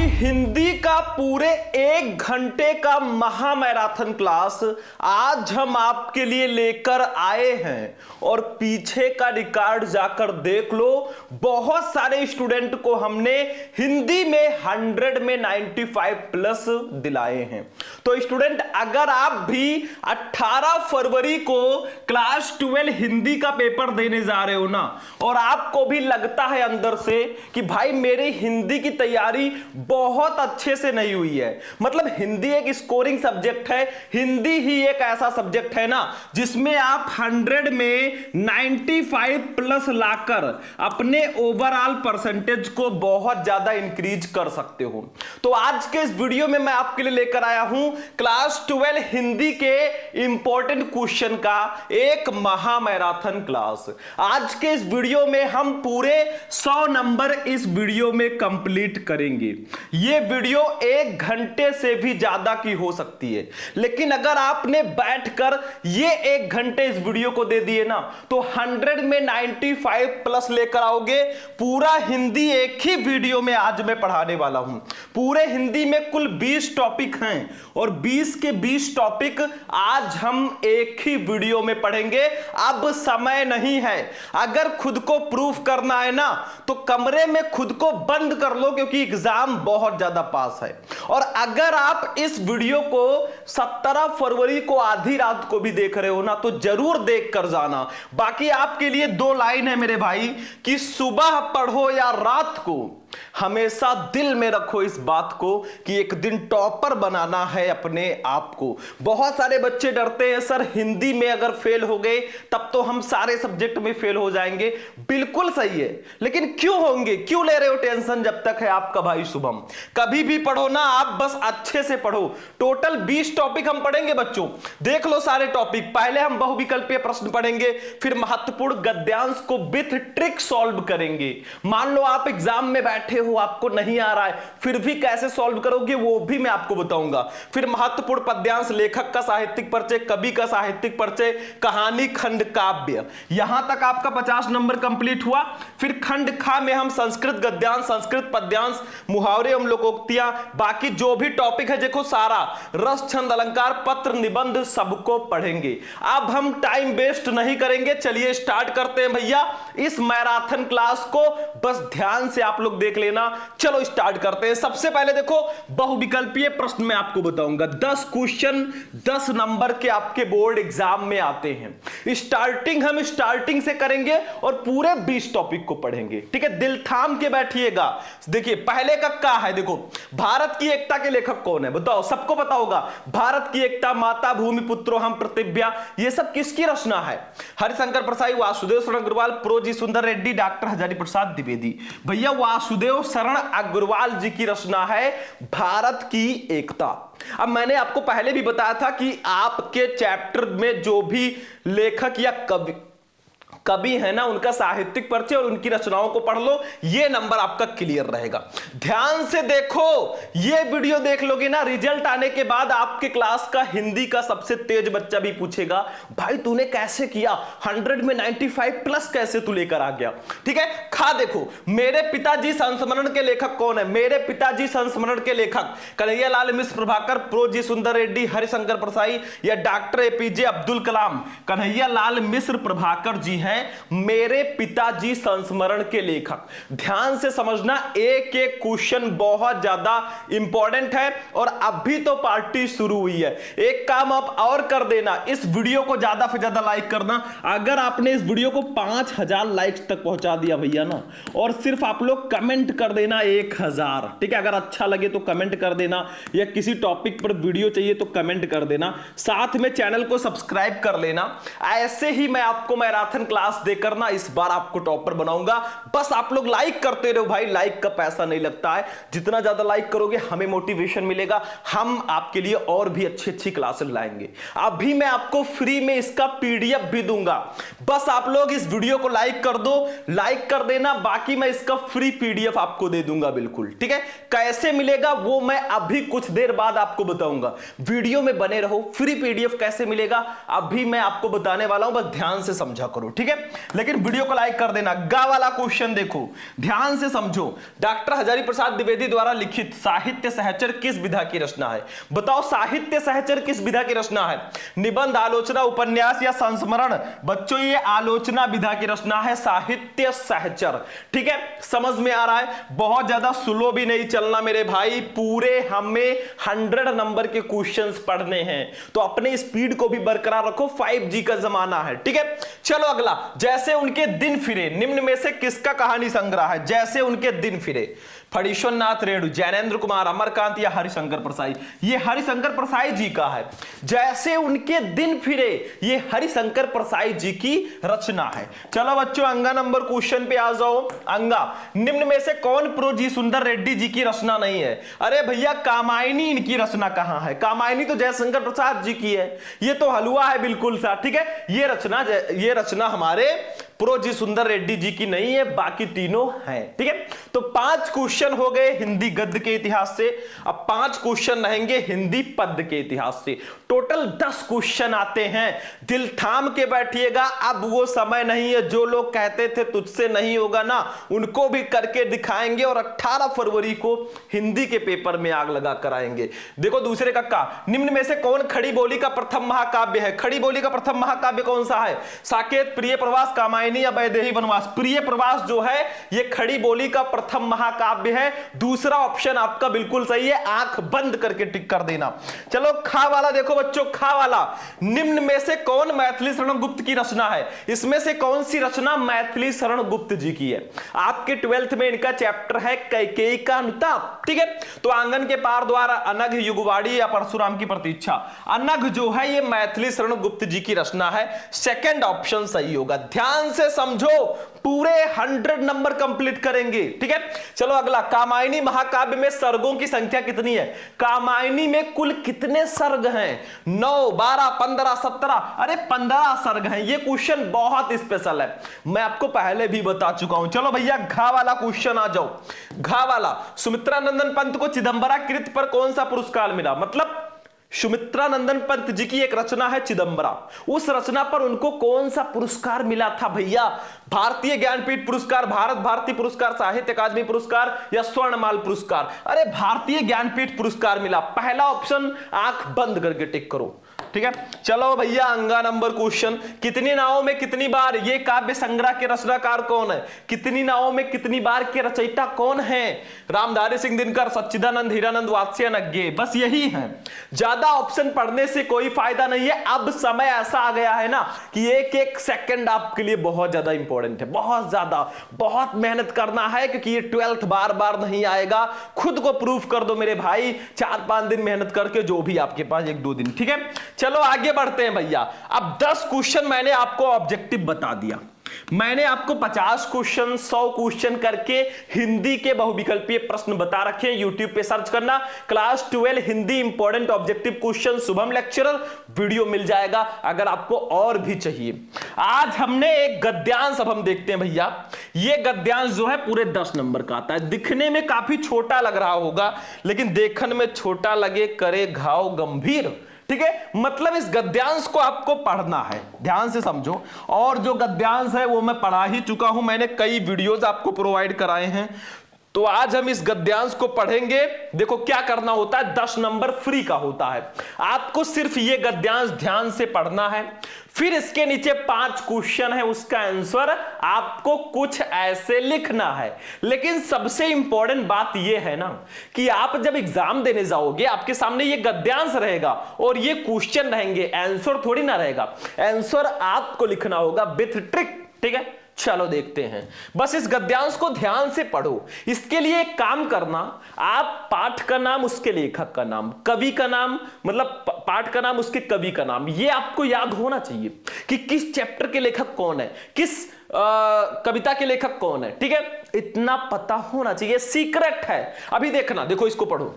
हिंदी का पूरे 1 घंटे का महा मैराथन क्लास आज हम आपके लिए लेकर आए हैं और पीछे का रिकॉर्ड जाकर देख लो। बहुत सारे स्टूडेंट को हमने हिंदी में 100 में 95 प्लस दिलाए हैं। तो स्टूडेंट, अगर आप भी 18 फरवरी को क्लास 12 हिंदी का पेपर देने जा रहे हो ना, और आपको भी लगता है अंदर से कि भाई मेरी हिंदी की तैयारी बहुत अच्छे से नहीं हुई है, मतलब हिंदी एक स्कोरिंग सब्जेक्ट है, हिंदी ही एक ऐसा सब्जेक्ट है ना जिसमें आप 100 में 95 प्लस लाकर अपने ओवरऑल परसेंटेज को बहुत ज्यादा इंक्रीज कर सकते हो। तो आज के इस वीडियो में मैं आपके लिए लेकर आया हूं क्लास 12 हिंदी के इंपॉर्टेंट क्वेश्चन का एक महा मैराथन क्लास। आज के इस वीडियो में हम पूरे 100 नंबर इस वीडियो में कंप्लीट करेंगे। यह वीडियो 1 घंटे से भी ज्यादा की हो सकती है, लेकिन अगर आपने बैठकर ये 1 घंटे इस वीडियो को दे दिए ना तो 100 में 95 प्लस लेकर आओगे। पूरा हिंदी एक ही वीडियो में आज मैं पढ़ाने वाला हूं। पूरे हिंदी में कुल 20 टॉपिक हैं और 20 के 20 टॉपिक आज हम एक ही वीडियो में पढ़ेंगे। अब समय नहीं है, अगर खुद को प्रूफ करना है ना तो कमरे में खुद को बंद कर लो, क्योंकि एग्जाम बहुत ज्यादा पास है। और अगर आप इस वीडियो को 17 फरवरी को आधी रात को भी देख रहे हो ना तो जरूर देख कर जाना। बाकी आपके लिए 2 लाइन है मेरे भाई कि सुबह पढ़ो या रात को, हमेशा दिल में रखो इस बात को कि एक दिन टॉपर बनाना है अपने आप को। बहुत सारे बच्चे डरते हैं सर हिंदी में अगर फेल हो गए तब तो हम सारे सब्जेक्ट में फेल हो जाएंगे। बिल्कुल सही है, लेकिन क्यों होंगे, क्यों ले रहे हो टेंशन जब तक है आपका भाई शुभम। कभी भी पढ़ो ना, आप बस अच्छे से पढ़ो। टोटल 20 टॉपिक हम पढ़ेंगे बच्चों, देख लो सारे टॉपिक। पहले हम बहुविकल्पीय प्रश्न पढ़ेंगे, फिर महत्वपूर्ण गद्यांश को विथ ट्रिक सॉल्व करेंगे। मान लो आप एग्जाम में बैठे हो, आपको नहीं आ रहा है, फिर भी कैसे सॉल्व करोगे वो भी मैं आपको बताऊंगा। फिर महत्वपूर्ण पद्यांश, लेखक का साहित्यिक परिचय, कवि का साहित्यिक परिचय, कहानी, खंड काव्य, यहां तक आपका 50 नंबर कंप्लीट हुआ। फिर खंड खा में हम संस्कृत गद्यांश, संस्कृत पद्यांश, मुहावरे एवं लोकोक्तियां, बाकी जो भी टॉपिक है देखो सारा, रस, छंद, अलंकार, पत्र, निबंध सबको पढ़ेंगे। अब हम टाइम वेस्ट नहीं करेंगे, चलिए स्टार्ट करते हैं भैया इस मैराथन क्लास को। बस ध्यान से आप लोग देख लेना। चलो स्टार्ट करते हैं। सबसे पहले देखो बहुविकल्पीय प्रश्न मैं आपको बताऊंगा। 10 क्वेश्चन 10 नंबर के आपके बोर्ड एग्जाम में आते हैं। स्टार्टिंग हम स्टार्टिंग से करेंगे और पूरे 20 टॉपिक को पढ़ेंगे, ठीक है। दिल थाम के बैठिएगा। देखिए पहले का है, देखो भारत की एकता के लेखक कौन है बताओ, सबको पता होगा। भारत की एकता, माता भूमि पुत्रो हम प्रतिज्ञा, ये सब किसकी रचना है? हरिशंकर प्रसाद, वासुदेव शरण अग्रवाल, प्रो जी सुंदर रेड्डी, डॉक्टर हजारी प्रसाद द्विवेदी। भैया वासुदेव शरण अग्रवाल जी की रचना है भारत की एकता। अब मैंने आपको पहले भी बताया था कि आपके चैप्टर में जो भी लेखक या कवि है ना, उनका साहित्यिक परिचय और उनकी रचनाओं को पढ़ लो, ये नंबर आपका क्लियर रहेगा। ध्यान से देखो, ये वीडियो देख लोगे ना, रिजल्ट आने के बाद आपके क्लास का हिंदी का सबसे तेज बच्चा भी पूछेगा भाई तूने कैसे किया, 100 में 95 प्लस कैसे तू लेकर आ गया, ठीक है। खा देखो, मेरे पिताजी संस्मरण के लेखक कौन है? मेरे पिताजी संस्मरण के लेखक कन्हैया लाल मिश्र प्रभाकर, प्रो जी सुंदर रेड्डी, हरिशंकर प्रसाद या डॉक्टर एपीजे अब्दुल कलाम। कन्हैया लाल मिश्र प्रभाकर जी हैं मेरे पिताजी संस्मरण के लेखक। ध्यान से समझना, एक एक क्वेश्चन बहुत ज्यादा इंपॉर्टेंट है और अभी तो पार्टी शुरू हुई है। एक काम आप और कर देना, इस वीडियो को ज्यादा से ज्यादा लाइक करना। अगर आपने इस वीडियो को 5000 लाइक्स तक पहुंचा दिया भैया ना, और सिर्फ आप लोग कमेंट कर देना 1000, ठीक है। अगर अच्छा लगे तो कमेंट कर देना, या किसी टॉपिक पर वीडियो चाहिए तो कमेंट कर देना, साथ में चैनल को सब्सक्राइब कर लेना। ऐसे ही मैं आपको मैराथन क्लास देकर ना इस बार आपको टॉपर बनाऊंगा। बस आप लोग लाइक करते रहो भाई, लाइक का पैसा नहीं लगता है, जितना ज्यादा लाइक करोगे हमें मोटिवेशन मिलेगा, हम आपके लिए और भी अच्छी अच्छी क्लासेस लाएंगे। अभी मैं आपको फ्री में इसका पीडीएफ भी दूंगा, बस आप लोग इस वीडियो को लाइक कर दो, लाइक कर देना, बाकी मैं इसका फ्री पीडीएफ आपको दे दूंगा बिल्कुल, ठीक है। कैसे मिलेगा वो मैं अभी कुछ देर बाद आपको बताऊंगा, वीडियो में बने रहो। फ्री पीडीएफ कैसे मिलेगा अभी मैं आपको बताने वाला हूं, बस ध्यान से समझा करो, ठीक है। है, लेकिन वीडियो को लाइक कर देना। गा वाला क्वेश्चन देखो, ध्यान से समझो। डॉक्टर हजारी प्रसाद द्विवेदी द्वारा लिखित साहित्य सहचर किस विधा की रचना है? बताओ साहित्य सहचर किस विधा की रचना है? निबंध, आलोचना, उपन्यास या संस्मरण? बच्चों ये आलोचना विधा की रचना है, साहित्य सहचर। ठीक है, समझ में आ रहा है? बहुत ज्यादा स्लो भी नहीं चलना मेरे भाई, पूरे हमें 100 नंबर के क्वेश्चंस पढ़ने हैं, तो अपने स्पीड को भी बरकरार रखो, 5G का जमाना है। ठीक है, चलो अगला। जैसे उनके दिन फिरे, निम्न में से किसका कहानी संग्रह है? जैसे उनके दिन फिरे, फणीश्वर नाथ रेणु, जैनेन्द्र कुमार, अमरकांत या हरिशंकर प्रसाई? ये हरिशंकर प्रसाई जी का है। जैसे उनके दिन फिरे, ये हरिशंकर प्रसाई जी की रचना है। चलो बच्चों अंगा नंबर क्वेश्चन पे आ जाओ। अंगा, निम्न में से कौन प्रो.जी. सुंदर रेड्डी जी की रचना नहीं है? अरे भैया कामायनी इनकी रचना कहां है? कामायनी तो जयशंकर प्रसाद जी की है, ये तो हलवा है बिल्कुल सा। ठीक है, ये रचना हमारे प्रो.जी. सुंदर रेड्डी जी की नहीं है, बाकी तीनों हैं। ठीक है, तो 5 क्वेश्चन हो गए हिंदी गद्य के इतिहास से। अब 5 क्वेश्चन रहेंगे हिंदी पद्य के इतिहास से। टोटल 10 क्वेश्चन आते हैं। दिल थाम के बैठिएगा, अब वो समय नहीं है जो लोग कहते थे तुझसे नहीं होगा ना, उनको भी करके दिखाएंगे और 18 फरवरी को हिंदी के पेपर में आग लगा कर आएंगे। देखो दूसरे कक्का, निम्न में से कौन खड़ी बोली का प्रथम महाकाव्य है? खड़ी बोली का प्रथम महाकाव्य कौन सा है? साकेत, प्रिय प्रवास, कामायनी या वैदेही वनवास? प्रिय प्रवास जो है ये खड़ी बोली का प्रथम महाकाव्य है। दूसरा ऑप्शन आपका बिल्कुल सही है, आंख बंद करके टिक कर देना। चलो खा वाला देखो बच्चों, खा वाला, निम्न में से कौन मैथिली शरण गुप्त की रचना है? इसमें से कौन सी रचना मैथिली शरण गुप्त जी की है? आपके 12th में इनका चैप्टर है कैकेयी का अनुताप। ठीक है, तो आंगन के पार द्वार, अनघ, युगवाड़ी या परशुराम की प्रतीक्षा? अनघ जो है ये मैथिली शरण गुप्त जी की रचना है, सेकंड ऑप्शन सही होगा। ध्यान से समझो, पूरे 100 नंबर कंप्लीट करेंगे। ठीक है, चलो अगला। कामायनी महाकाव्य में सर्गों की संख्या कितनी है? कामायनी में कुल कितने सर्ग हैं? 9, 12, 15, 17? अरे 15 सर्ग हैं। ये क्वेश्चन बहुत स्पेशल है, मैं आपको पहले भी बता चुका हूं। चलो भैया घा वाला क्वेश्चन आ जाओ। घा वाला, सुमित्रा नंदन पंत को चिदंबरा कृत पर कौन सा पुरस्कार मिला? मतलब सुमित्रा नंदन पंत जी की एक रचना है चिदंबरा, उस रचना पर उनको कौन सा पुरस्कार मिला था भैया? भारतीय ज्ञानपीठ पुरस्कार, भारत भारती पुरस्कार, साहित्य अकादमी पुरस्कार या स्वर्णमाल पुरस्कार? अरे भारतीय ज्ञानपीठ पुरस्कार मिला। पहला ऑप्शन आंख बंद करके टिक करो। ठीक है, चलो भैया अंगा नंबर क्वेश्चन, कितनी नावों में कितनी बार, ये काव्य संग्रह के रचनाकार कौन है? कितनी नावों में कितनी बार के रचयिता कौन है? रामधारी सिंह दिनकर, सच्चिदानंद, हीरानंद, वात्स्य, नग्गे, बस यही है। ज्यादा ऑप्शन पढ़ने से कोई फायदा नहीं है। अब समय ऐसा आ गया है ना कि एक एक सेकंड आपके लिए बहुत ज्यादा इंपॉर्टेंट है, बहुत ज्यादा, बहुत मेहनत करना है, क्योंकि ये 12th बार बार नहीं आएगा। खुद को प्रूफ कर दो मेरे भाई, 4-5 दिन मेहनत करके, जो भी आपके पास 1-2 दिन। ठीक है, चलो आगे बढ़ते हैं भैया। अब 10 क्वेश्चन मैंने आपको ऑब्जेक्टिव बता दिया, मैंने आपको 50 क्वेश्चन 100 क्वेश्चन करके हिंदी के बहुविकल्पीय प्रश्न बता रखे हैं। यूट्यूब पे सर्च करना class 12 Hindi important objective question Shubham lecturer, video मिल जाएगा अगर आपको और भी चाहिए। आज हमने एक गद्यांश, अब हम देखते हैं भैया। ये गद्यांश जो है पूरे 10 नंबर का आता है। दिखने में काफी छोटा लग रहा होगा, लेकिन देखने में छोटा लगे करे घाव गंभीर। ठीक है, मतलब इस गद्यांश को आपको पढ़ना है, ध्यान से समझो। और जो गद्यांश है वो मैं पढ़ा ही चुका हूं, मैंने कई वीडियोस आपको प्रोवाइड कराए हैं। तो आज हम इस गद्यांश को पढ़ेंगे। देखो क्या करना होता है, 10 नंबर फ्री का होता है। आपको सिर्फ ये गद्यांश ध्यान से पढ़ना है, फिर इसके नीचे 5 क्वेश्चन है, उसका आंसर आपको कुछ ऐसे लिखना है। लेकिन सबसे इंपॉर्टेंट बात यह है ना कि आप जब एग्जाम देने जाओगे, आपके सामने ये गद्यांश रहेगा और ये क्वेश्चन रहेंगे, आंसर थोड़ी ना रहेगा। आंसर आपको लिखना होगा विथ ट्रिक। ठीक है, चलो देखते हैं। बस इस गद्यांश को ध्यान से पढ़ो। इसके लिए एक काम करना, आप पाठ का नाम, उसके लेखक का नाम, कवि का नाम, मतलब पाठ का नाम, उसके कवि का नाम, ये आपको याद होना चाहिए कि किस चैप्टर के लेखक कौन है, किस कविता के लेखक कौन है। ठीक है, इतना पता होना चाहिए, सीक्रेट है। अभी देखना, देखो इसको पढ़ो।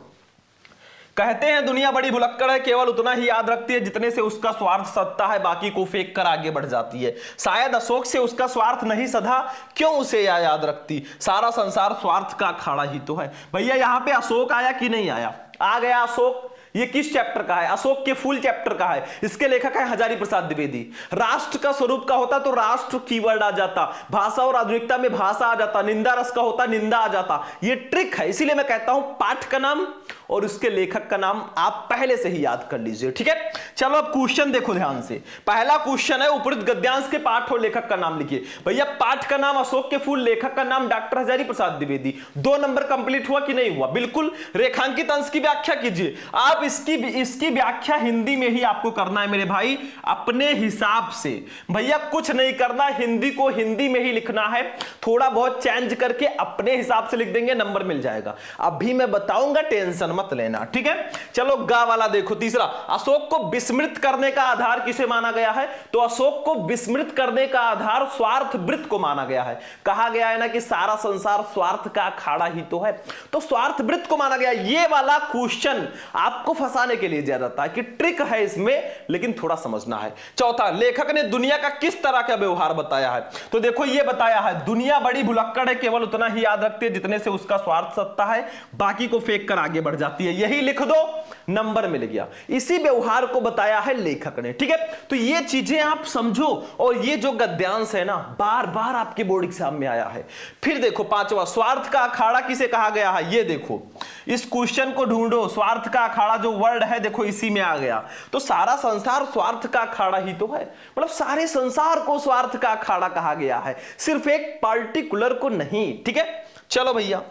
कहते हैं दुनिया बड़ी भुलक्कड़ है, केवल उतना ही याद रखती है जितने से उसका स्वार्थ सधता है, बाकी को फेंक कर आगे बढ़ जाती है। शायद अशोक से उसका स्वार्थ नहीं सधा, क्यों उसे याद रखती, सारा संसार स्वार्थ का अखाड़ा ही तो है। भैया यहाँ पे अशोक आया कि नहीं आया? आ गया अशोक। ये किस चैप्टर का है? अशोक के फूल चैप्टर का है। इसके लेखक है हजारी प्रसाद द्विवेदी। राष्ट्र का स्वरूप का होता तो राष्ट्र कीवर्ड आ जाता, भाषा और आधुनिकता में भाषा आ जाता, निंदा रस का होता निंदा आ जाता। ये ट्रिक है, इसीलिए मैं कहता हूं पाठ का नाम और उसके लेखक का नाम आप पहले से ही याद कर लीजिए, ठीक है। चलो अब क्वेश्चन देखो ध्यान से। पहला क्वेश्चन है उपरोक्त गद्यांश के पाठ और लेखक का नाम लिखिए। भैया पाठ का नाम अशोक के फूल, लेखक का नाम doctor Hazari Prasad Dwivedi. 2 number complete हुआ कि नहीं हुआ? बिल्कुल। रेखांकित अंश की व्याख्या कीजिए। आप इसकी व्याख्या हिंदी में ही आपको करना है मेरे भाई, अपने हिसाब से। भैया कुछ नहीं करना, हिंदी को हिंदी में ही लिखना है, थोड़ा बहुत चेंज करके अपने हिसाब से लिख देंगे, नंबर मिल जाएगा। अभी मैं बताऊंगा, टेंशन मत लेना, ठीक है। चलो गा वाला देखो। तीसरा, अशोक को विस्मृत करने का आधार किसे माना गया है? तो अशोक को विस्मृत करने का आधार स्वार्थ वृत्त को माना गया है। कहा गया है ना कि सारा संसार स्वार्थ का अखाड़ा ही तो है, तो स्वार्थ वृत्त को माना गया। ये वाला क्वेश्चन आपको फंसाने के लिए दिया जाता है कि ट्रिक है इसमें, लेकिन थोड़ा समझना है। चौथा, लेखक ने दुनिया का किस तरह का व्यवहार बताया है? तो देखो ये बताया है, दुनिया बड़ी भुलक्कड़ है, केवल उतना ही याद रखती है जितने से उसका स्वार्थ सत्ता है, बाकी को फेंक कर आगे बढ़ जाती है। यही लिख दो, नंबर मिल गया। इसी व्यवहार को बताया है लेखक ने, ठीक है। तो ये चीजें आप समझो, और ये जो गद्यांश है ना, बार बार आपके बोर्ड एग्जाम में आया है। फिर देखो पांचवा, स्वार्थ का अखाड़ा किसे कहा गया है? ये देखो, इस क्वेश्चन को ढूंढो। स्वार्थ का अखाड़ा जो वर्ड है देखो इसी में आ गया। तो सारा संसार स्वार्थ का अखाड़ा ही तो है, मतलब सारे संसार को स्वार्थ का अखाड़ा कहा गया है, सिर्फ एक पार्टिकुलर को नहीं, ठीक है। चलो भैया,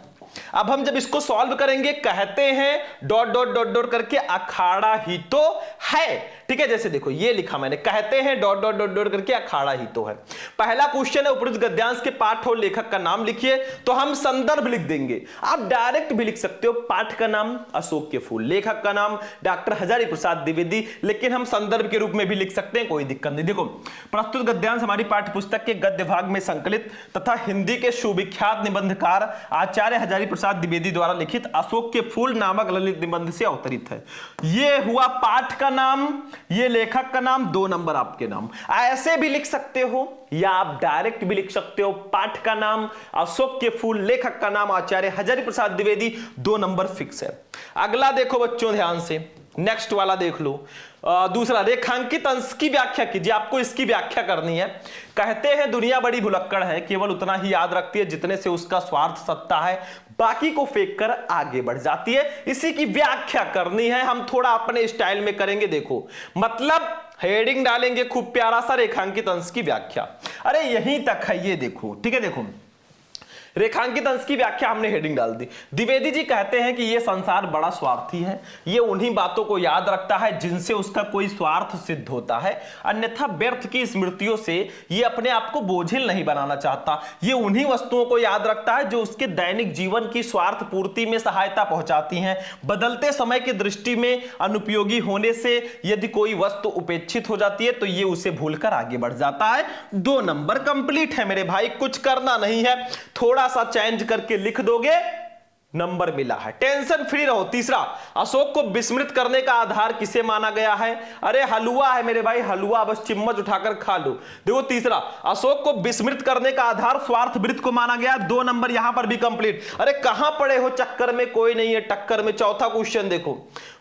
अब हम जब इसको सॉल्व करेंगे, कहते हैं डॉट डॉट डॉट डॉट करके अखाड़ा ही तो है, ठीक है। जैसे देखो ये लिखा मैंने, कहते हैं डॉट डॉट डॉट डॉट करके अखाड़ा ही तो है। पहला क्वेश्चन है उपरोक्त गद्यांश के पाठ और लेखक का नाम लिखिए। तो हम संदर्भ लिख देंगे, आप डायरेक्ट भी लिख सकते हो। पाठ का नाम अशोक के फूल, लेखक का नाम डॉक्टर हजारी प्रसाद द्विवेदी, लेकिन हम संदर्भ के रूप में भी लिख सकते हैं, कोई दिक्कत नहीं। देखो प्रस्तुत गद्यांश हमारी पाठ्य पुस्तक के गद्य भाग में संकलित तथा हिंदी के सुविख्यात निबंधकार आचार्य हजारी प्रसाद द्विवेदी द्वारा लिखित अशोक के फूल नामक ललित निबंध से अवतरित है। ये हुआ पाठ का नाम, ये लेखक का नाम, 2 नंबर आपके नाम। ऐसे भी लिख सकते हो या आप डायरेक्ट भी लिख सकते हो। पाठ का नाम अशोक के फूल, लेखक का नाम आचार्य हजारी प्रसाद द्विवेदी, 2 नंबर फिक्स है। अगला देखो बच्चों ध्यान से, नेक्स्ट वाला देख लो। दूसरा, रेखांकित अंश की व्याख्या कीजिए। आपको इसकी व्याख्या करनी है। कहते हैं दुनिया बड़ी भुलक्कड़ है, केवल उतना ही याद रखती है जितने से उसका स्वार्थ सत्ता है, बाकी को फेंक कर आगे बढ़ जाती है। इसी की व्याख्या करनी है, हम थोड़ा अपने स्टाइल में करेंगे। देखो मतलब हेडिंग डालेंगे खूब प्यारा सा, रेखांकित अंश की व्याख्या। अरे यहीं तक है, ये देखो, ठीक है। देखो रेखांकित अंश की व्याख्या हमने हेडिंग डाल दी। द्विवेदी जी कहते हैं कि यह संसार बड़ा स्वार्थी है, ये उन्हीं बातों को याद रखता है जिनसे उसका कोई स्वार्थ सिद्ध होता है, अन्यथा व्यर्थ की स्मृतियों से ये अपने आप को बोझिल नहीं बनाना चाहता। ये उन्हीं वस्तुओं को याद रखता है जो उसके दैनिक जीवन की स्वार्थ पूर्ति में सहायता पहुंचाती हैं। बदलते समय की दृष्टि में अनुपयोगी होने से यदि कोई वस्तु उपेक्षित हो जाती है तो ये उसे भूलकर आगे बढ़ जाता है। 2 नंबर कंप्लीट है मेरे भाई, कुछ करना नहीं है, थोड़ा सा चेंज करके लिख दोगे, नंबर मिला है, टेंशन फ्री रहो। तीसरा, अशोक को विस्मृत करने का आधार किसे माना गया है? अरे हलवा है मेरे भाई, हलवा बस चिम्मच उठाकर खा लो। देखो तीसरा, अशोक को विस्मृत करने का आधार स्वार्थ वृत्त को माना गया, 2 नंबर यहां पर भी कंप्लीट। अरे कहां पड़े हो चक्कर में, कोई नहीं है टक्कर में। चौथा क्वेश्चन देखो,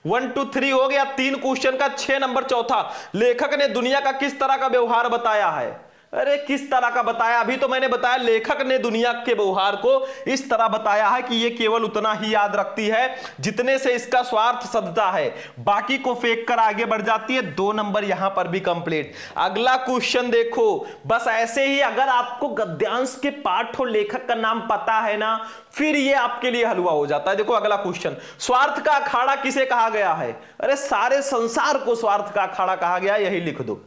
1 2 3 हो गया, 3 क्वेश्चन का 6 नंबर। चौथा, लेखक ने दुनिया का किस तरह का व्यवहार बताया है? अरे किस तरह का बताया? अभी तो मैंने बताया लेखक ने दुनिया के व्यवहार को इस तरह बताया है कि ये केवल उतना ही याद रखती है जितने से इसका स्वार्थ सधता है, बाकी को फेंक कर आगे बढ़ जाती है। 2 नंबर यहां पर भी कंप्लीट। अगला क्वेश्चन देखो, बस ऐसे ही अगर आपको गद्यांश के पाठ और लेखक का नाम पता है ना, फिर ये आपके लिए हलवा हो जाता है। देखो अगला क्वेश्चन, स्वार्थ का अखाड़ा किसे कहा गया है? अरे सारे संसार को स्वार्थ का अखाड़ा कहा गया, यही लिख दो।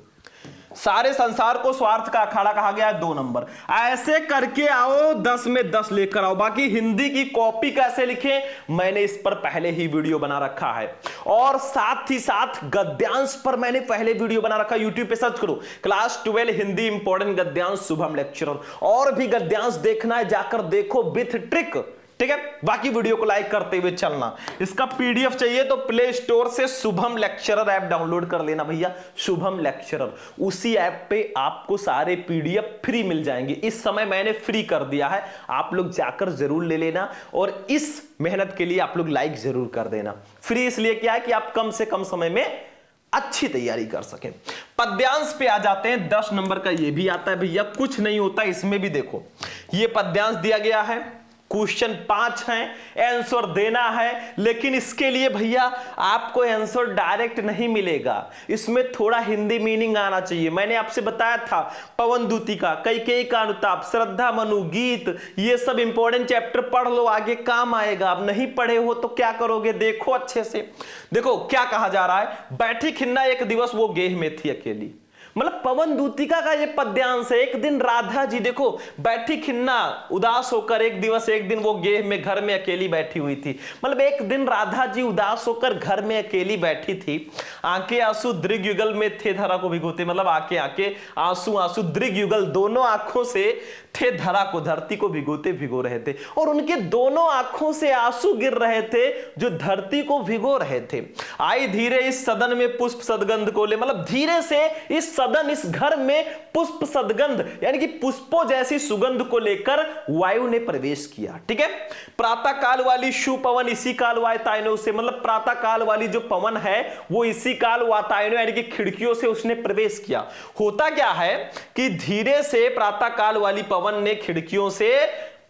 सारे संसार को स्वार्थ का अखाड़ा कहा गया है, 2 नंबर। ऐसे करके आओ, 10 में 10 लेकर आओ। बाकी हिंदी की कॉपी कैसे लिखें मैंने इस पर पहले ही वीडियो बना रखा है, और साथ ही साथ गद्यांश पर मैंने पहले वीडियो बना रखा है। यूट्यूब पे सर्च करो क्लास 12 हिंदी इंपॉर्टेंट गद्यांश शुभम लेक्चरर। और भी गद्यांश देखना है जाकर देखो विथ ट्रिक, ठीक है, बाकी वीडियो को लाइक करते हुए चलना। इसका पीडीएफ चाहिए तो प्ले स्टोर से शुभम लेक्चरर ऐप डाउनलोड कर लेना भैया, शुभम लेक्चरर। उसी ऐप पे आपको सारे पीडीएफ फ्री मिल जाएंगे। इस समय मैंने फ्री कर दिया है, आप लोग जाकर जरूर ले लेना और इस मेहनत के लिए आप लोग लाइक जरूर कर देना। फ्री इसलिए क्या है कि आप कम से कम समय में अच्छी तैयारी कर सकें। पद्यांश पे आ जाते हैं। 10 नंबर का ये भी आता है भैया, कुछ नहीं होता इसमें भी। देखो ये पद्यांश दिया गया है, क्वेश्चन 5 है, आंसर देना है, लेकिन इसके लिए भैया आपको आंसर डायरेक्ट नहीं मिलेगा, इसमें थोड़ा हिंदी मीनिंग आना चाहिए। मैंने आपसे बताया था पवन दूतिका, कैकेयी का अनुताप, श्रद्धा मनु, गीत, ये सब इंपॉर्टेंट चैप्टर पढ़ लो, आगे काम आएगा। अब नहीं पढ़े हो तो क्या करोगे, देखो अच्छे से। देखो क्या कहा जा रहा है, बैठी खिन्ना एक दिवस वो गेह में थी अकेली। मतलब पवन दूतिका का ये पद्यांश है। एक दिन राधा जी देखो बैठी खिन्ना उदास होकर, एक दिन वो गेह में घर में अकेली बैठी हुई थी। मतलब एक दिन राधा जी उदास होकर घर में अकेली बैठी थी, आंखें आंसू दृग युगल में थे धरा को भिगोते। मतलब आंखें आंसू आंसू दृग युगल, दोनों आंखों से थे धरा को, धरती को भिगो रहे थे, और उनके दोनों आंखों से आंसू गिर रहे थे जो धरती को भिगो रहे थे। आई धीरे इस सदन में पुष्प सदगंध को ले, मतलब धीरे से इस सदन, इस घर में पुष्प सदगंध यानी कि पुष्पों जैसी सुगंध को लेकर वायु ने प्रवेश किया। ठीक है, प्रातः काल वाली शु पवन इसी काल वातायनों से, मतलब प्रातः काल वाली जो पवन है वो इसी काल वातायनों यानी कि खिड़कियों से उसने प्रवेश किया। होता क्या है कि धीरे से प्रातः काल वाली पवन ने खिड़कियों से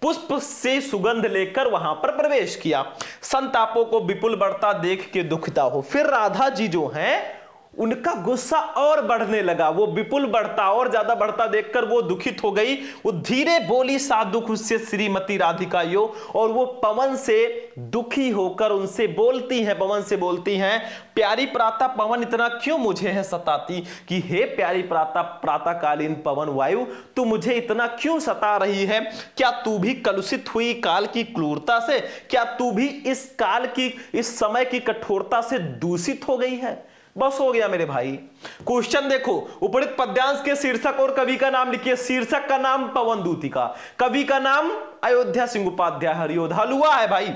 पुष्प से सुगंध लेकर वहां पर प्रवेश किया। संतापों को विपुल बढ़ता देख के दुखिता हो। फिर राधा जी जो हैं उनका गुस्सा और बढ़ने लगा, वो विपुल बढ़ता और ज्यादा बढ़ता देखकर वो दुखित हो गई। वो धीरे बोली साधुक उससे श्रीमती राधिका यो, और वो पवन से दुखी होकर उनसे बोलती हैं, पवन से बोलती हैं, प्यारी प्रातः पवन इतना क्यों मुझे है सताती, कि हे प्यारी प्रातःकालीन पवन वायु तू मुझे इतना क्यों सता रही है। क्या तू भी कलुषित हुई काल की क्रूरता से, क्या तू भी इस काल की, इस समय की कठोरता से दूषित हो गई है। बस हो गया मेरे भाई। क्वेश्चन देखो, उपरोक्त पद्यांश के शीर्षक और कवि का नाम लिखिए। शीर्षक का नाम पवन दूतिका, कवि का नाम अयोध्या सिंह उपाध्याय हरियोध। हलुआ है भाई।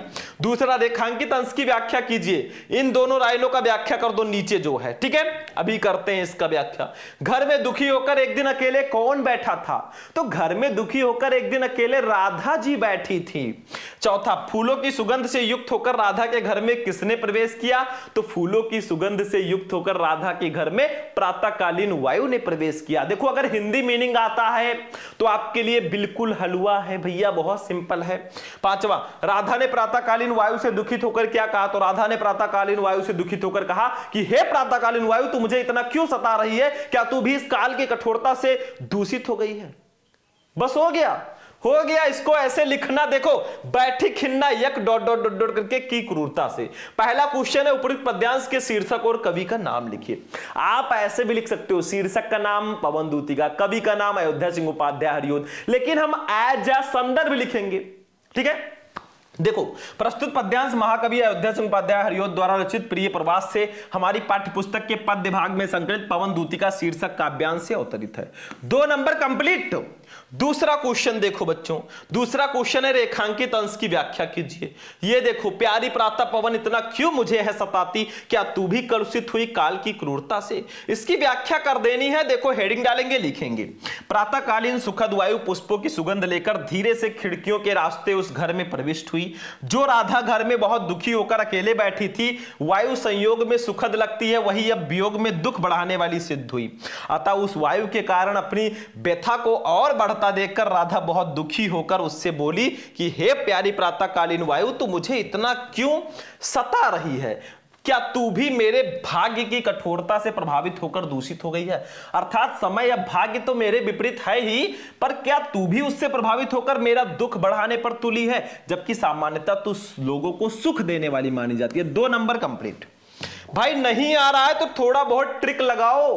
दूसरा, रेखांकित अंश की व्याख्या कीजिए। इन दोनों लाइनों का व्याख्या कर दो नीचे जो है। ठीक है, अभी करते हैं इसका व्याख्या। घर में दुखी होकर एक दिन अकेले कौन बैठा था, तो घर में दुखी होकर एक दिन अकेले राधा जी बैठी थी। चौथा, फूलों की सुगंध से युक्त होकर राधा के घर में किसने प्रवेश किया, तो फूलों की सुगंध से युक्त होकर राधा के घर में प्रातःकालीन वायु ने प्रवेश किया। देखो अगर हिंदी मीनिंग आता है तो आपके लिए बिल्कुल हलवा है भैया, बहुत सिंपल है। पांचवा, राधा ने प्रातःकालीन वायु से दुखित होकर क्या कहा, तो राधा ने प्रातःकालीन वायु से दुखित होकर कहा कि हे प्रातःकालीन वायु तू मुझे इतना क्यों सता रही है, क्या तू भी इस काल की कठोरता से दूषित हो गई है। बस हो गया। इसको ऐसे लिखना, देखो बैठी खिन्ना यक डॉट डॉट डॉट डॉट करके की क्रूरता से। पहला क्वेश्चन है उपरोक्त पद्यांश के शीर्षक और कवि का नाम लिखिए। आप ऐसे भी लिख सकते हो, शीर्षक का नाम पवन दूतिका, कवि का नाम अयोध्या सिंह उपाध्याय हरियोध, लेकिन हम एज अ संदर्भ लिखेंगे। ठीक है, देखो प्रस्तुत पद्यांश महाकवि अयोध्या सिंह उपाध्याय हरियोध द्वारा रचित प्रिय प्रवास से हमारी पाठ्य पुस्तक के पद्य भाग में संकलित पवन दूतिका शीर्षक काव्यांश से अवतरित है। 2 नंबर कंप्लीट। दूसरा क्वेश्चन देखो बच्चों, दूसरा क्वेश्चन है रेखांकित अंश की व्याख्या कीजिए। ये देखो, प्यारी प्रातः पवन इतना क्यों मुझे है सताती, क्या तू भी कलुषित हुई काल की क्रूरता से। इसकी व्याख्या कर देनी है। देखो हेडिंग डालेंगे, लिखेंगे, प्रातःकालीन सुखद वायु पुष्पों की सुगंध लेकर धीरे से खिड़कियों के रास्ते उस घर में प्रविष्ट हुई। जो राधा घर में बहुत दुखी होकर अकेले बैठी थी, वायु संयोग में सुखद लगती है, वही अब वियोग में दुख बढ़ाने वाली सिद्ध हुई। अतः उस वायु के कारण अपनी व्यथा को और बढ़ता देखकर राधा बहुत दुखी होकर उससे बोली कि हे प्यारी प्रातःकालीन वायु तू मुझे इतना क्यों सता रही है, क्या तू भी मेरे भाग्य की कठोरता से प्रभावित होकर दूषित हो गई है। अर्थात समय या भाग्य तो मेरे विपरीत है ही, पर क्या तू भी उससे प्रभावित होकर मेरा दुख बढ़ाने पर तुली है, जबकि सामान्यतः तू लोगों को सुख देने वाली मानी जाती है। 2 नंबर कंप्लीट। भाई नहीं आ रहा है तो थोड़ा बहुत ट्रिक लगाओ,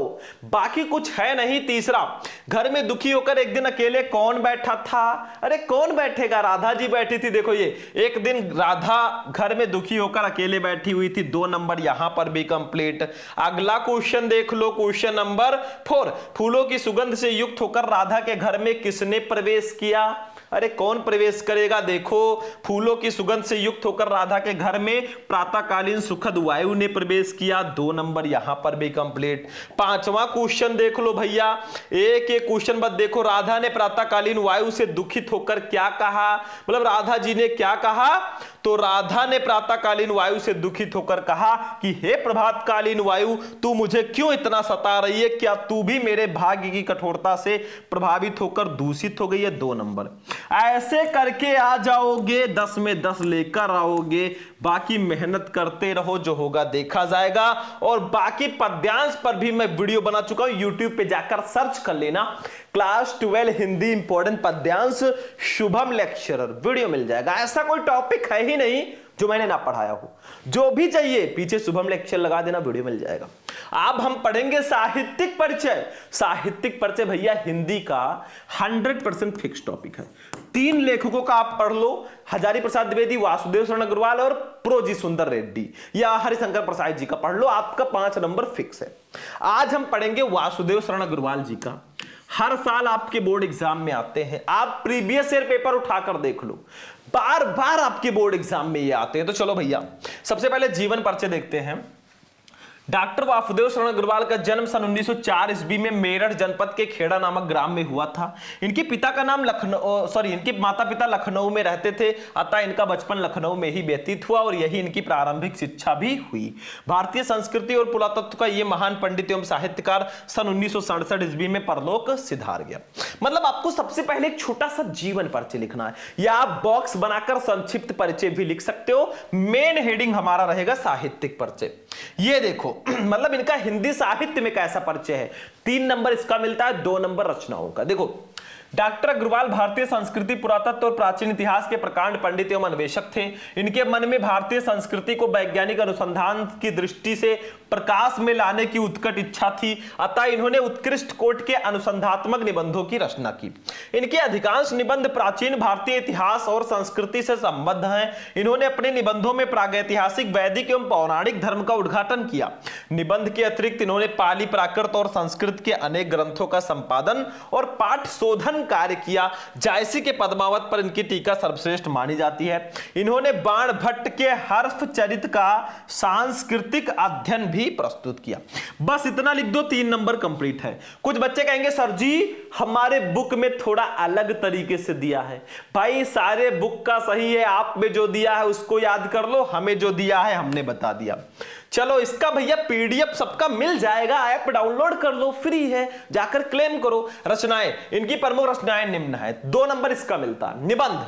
बाकी कुछ है नहीं। तीसरा, घर में दुखी होकर एक दिन अकेले कौन बैठा था, अरे कौन बैठेगा, राधा जी बैठी थी। देखो ये एक दिन राधा घर में दुखी होकर अकेले बैठी हुई थी। 2 नंबर यहां पर भी कंप्लीट। अगला क्वेश्चन देख लो, क्वेश्चन नंबर 4, फूलों की सुगंध से युक्त होकर राधा के घर में किसने प्रवेश किया। अरे कौन प्रवेश करेगा? देखो, फूलों की सुगंध से युक्त होकर राधा के घर में प्रातःकालीन सुखद वायु ने प्रवेश किया। 2 नंबर यहां पर भी कंप्लीट। 5वां क्वेश्चन देख लो भैया, एक एक क्वेश्चन बस देखो। राधा ने प्रातःकालीन वायु से दुखित होकर क्या कहा? मतलब राधा जी ने क्या कहा? तो राधा ने प्रातःकालीन वायु से दुखित होकर कहा कि हे प्रभातकालीन वायु, तू मुझे क्यों इतना सता रही है? क्या तू भी मेरे भाग्य की कठोरता से प्रभावित होकर दूषित हो गई है? 2 नंबर। ऐसे करके आ जाओगे, 10 में 10 लेकर आओगे। बाकी मेहनत करते रहो, जो होगा देखा जाएगा। और बाकी पद्यांश पर भी मैं वीडियो बना चुका हूं, यूट्यूब पे जाकर सर्च कर लेना, क्लास 12 हिंदी इंपॉर्टेंट पद्यांश शुभम लेक्चरर, वीडियो मिल जाएगा। ऐसा कोई टॉपिक है ही नहीं जो मैंने ना पढ़ाया हो। जो भी चाहिए पीछे शुभम लेक्चर लगा देना, वीडियो मिल जाएगा। अब हम पढ़ेंगे साहित्यिक परिचय। साहित्यिक परिचय भैया हिंदी का 100% फिक्स टॉपिक है। 3 लेखकों का आप पढ़ लो, हजारी प्रसाद द्विवेदी, वासुदेव शरण अग्रवाल और प्रोजी सुंदर रेड्डी, या हरिशंकर प्रसाद जी का पढ़ लो, आपका 5 नंबर फिक्स है। आज हम पढ़ेंगे वासुदेव शरण अग्रवाल जी का। हर साल आपके बोर्ड एग्जाम में आते हैं, आप प्रीवियस ईयर पेपर उठाकर देख लो, बार बार आपके बोर्ड एग्जाम में ये आते हैं। तो चलो भैया, सबसे पहले जीवन परिचय देखते हैं। डॉक्टर वासुदेव शरण अग्रवाल का जन्म सन 1904 ईस्वी में मेरठ जनपद के खेड़ा नामक ग्राम में हुआ था। इनके पिता का नाम इनके माता पिता लखनऊ में रहते थे, अतः इनका बचपन लखनऊ में ही व्यतीत हुआ और यही इनकी प्रारंभिक शिक्षा भी हुई। भारतीय संस्कृति और पुरातत्व का ये महान पंडित एवं साहित्यकार सन 1967 ईस्वी में परलोक सिधार गया। मतलब आपको सबसे पहले एक छोटा सा जीवन परिचय लिखना है, या आप बॉक्स बनाकर संक्षिप्त परिचय भी लिख सकते हो। मेन हेडिंग हमारा रहेगा साहित्यिक परिचय। ये देखो मतलब इनका हिंदी साहित्य में कैसा परिचय है। 3 नंबर इसका मिलता है, 2 नंबर रचनाओं का। देखो, डॉक्टर अग्रवाल भारतीय संस्कृति, पुरातत्व और प्राचीन इतिहास के प्रकांड पंडित एवं अन्वेषक थे। इनके मन में भारतीय संस्कृति को वैज्ञानिक अनुसंधान की दृष्टि से प्रकाश में लाने की उत्कट इच्छा थी, अतः इन्होंने उत्कृष्ट कोटि के अनुसंधात्मक निबंधों की रचना की। इनके अधिकांश निबंध प्राचीन भारतीय इतिहास और संस्कृति से संबद्ध हैं। इन्होंने अपने निबंधों में प्रागैतिहासिक, वैदिक एवं पौराणिक धर्म का उद्घाटन किया। निबंध के अतिरिक्त इन्होंने पाली, प्राकृत और संस्कृत के अनेक ग्रंथों का संपादन और पाठ शोधन कार्य किया। जायसी के पद्मावत पर इनकी टीका सर्वश्रेष्ठ मानी जाती है। इन्होंने बाण भट्ट के हर्ष चरित का सांस्कृतिक अध्ययन भी प्रस्तुत किया। बस इतना लिख दो, 3 नंबर कंप्लीट है। कुछ बच्चे कहेंगे सर जी हमारे बुक में थोड़ा अलग तरीके से दिया है। भाई सारे बुक का सही है, आप में जो दिया है उसको याद कर लो, हमें जो दिया है हमने बता दिया। चलो इसका भैया पीडीएफ सबका मिल जाएगा, ऐप डाउनलोड कर लो, फ्री है, जाकर क्लेम करो। रचनाएं, इनकी प्रमुख रचनाएं निम्न है। 2 नंबर इसका मिलता है। निबंध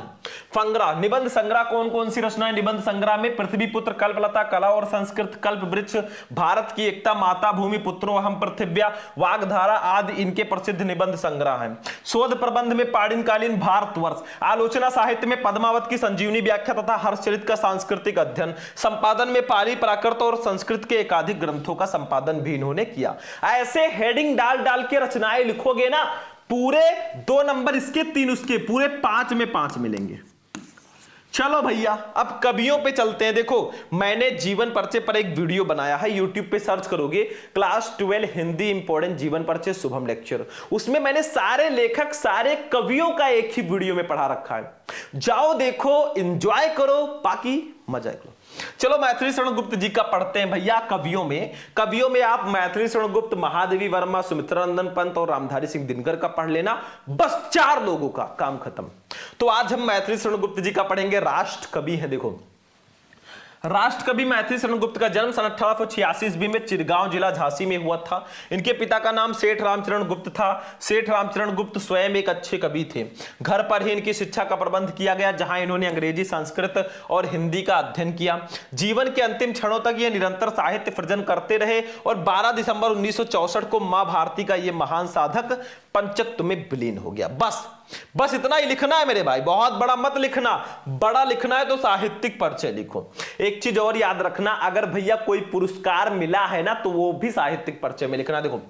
संग्रह, निबंध संग्रह कौन कौन सी रचनाएं निबंध संग्रह में? पृथ्वीपुत्र, कल्पलता, कला और संस्कृत, कल्पवृक्ष, भारत की एकता, माता भूमि, पुत्रो अहम पृथिव्या, वाग्धारा आदि इनके प्रसिद्ध निबंध संग्रह हैं। शोध प्रबंध में पाणिनिकालीन भारतवर्ष, आलोचना साहित्य में पद्मावत की संजीवनी व्याख्या तथा हर्षचरित का सांस्कृतिक अध्ययन, संपादन में पाली, प्राकृत और संस्कृत के एकाधिक ग्रंथों का संपादन भी इन्होंने किया। ऐसे हेडिंग डाल डाल के रचनाएं लिखोगे ना, पूरे 2 नंबर इसके, 3 उसके, पूरे 5 में 5 मिलेंगे। चलो भैया अब कवियों पे चलते हैं। देखो मैंने जीवन परिचय पर एक वीडियो बनाया है, यूट्यूब पे सर्च करोगे क्लास 12 हिंदी इंपॉर्टेंट जीवन परिचय शुभम लेक्चर, उसमें मैंने सारे लेखक, सारे कवियों का एक ही वीडियो में पढ़ा रखा है। जाओ देखो, एंजॉय करो, बाकी मजा करो। चलो मैथिली शरण गुप्त जी का पढ़ते हैं भैया। कवियों में आप मैथिली शरण गुप्त, महादेवी वर्मा, सुमित्रानंदन पंत और रामधारी सिंह दिनकर का पढ़ लेना। बस 4 लोगों का काम खत्म। तो आज हम मैथिली शरण गुप्त जी का पढ़ेंगे। राष्ट्र कवि है। देखो राष्ट्र कवि मैथिली शरण गुप्त का जन्म सन 1886 ईस्वी में चिरगांव जिला झांसी में हुआ था। इनके पिता का नाम सेठ रामचरण गुप्त था। सेठ रामचरण गुप्त स्वयं एक अच्छे कवि थे। घर पर ही इनकी शिक्षा का प्रबंध किया गया, जहां इन्होंने अंग्रेजी, संस्कृत और हिंदी का अध्ययन किया। जीवन के अंतिम क्षणों तक ये निरंतर साहित्य सृजन करते रहे और 12 दिसंबर 1964 को मां भारती का ये महान साधक पंचत्व में विलीन हो गया। बस इतना ही लिखना है मेरे भाई, बहुत बड़ा मत लिखना। बड़ा लिखना है तो साहित्यिक परिचय लिखो। एक चीज और याद रखना, अगर भैया कोई पुरस्कार मिला है ना तो वो भी साहित्यिक परिचय में लिखना। देखो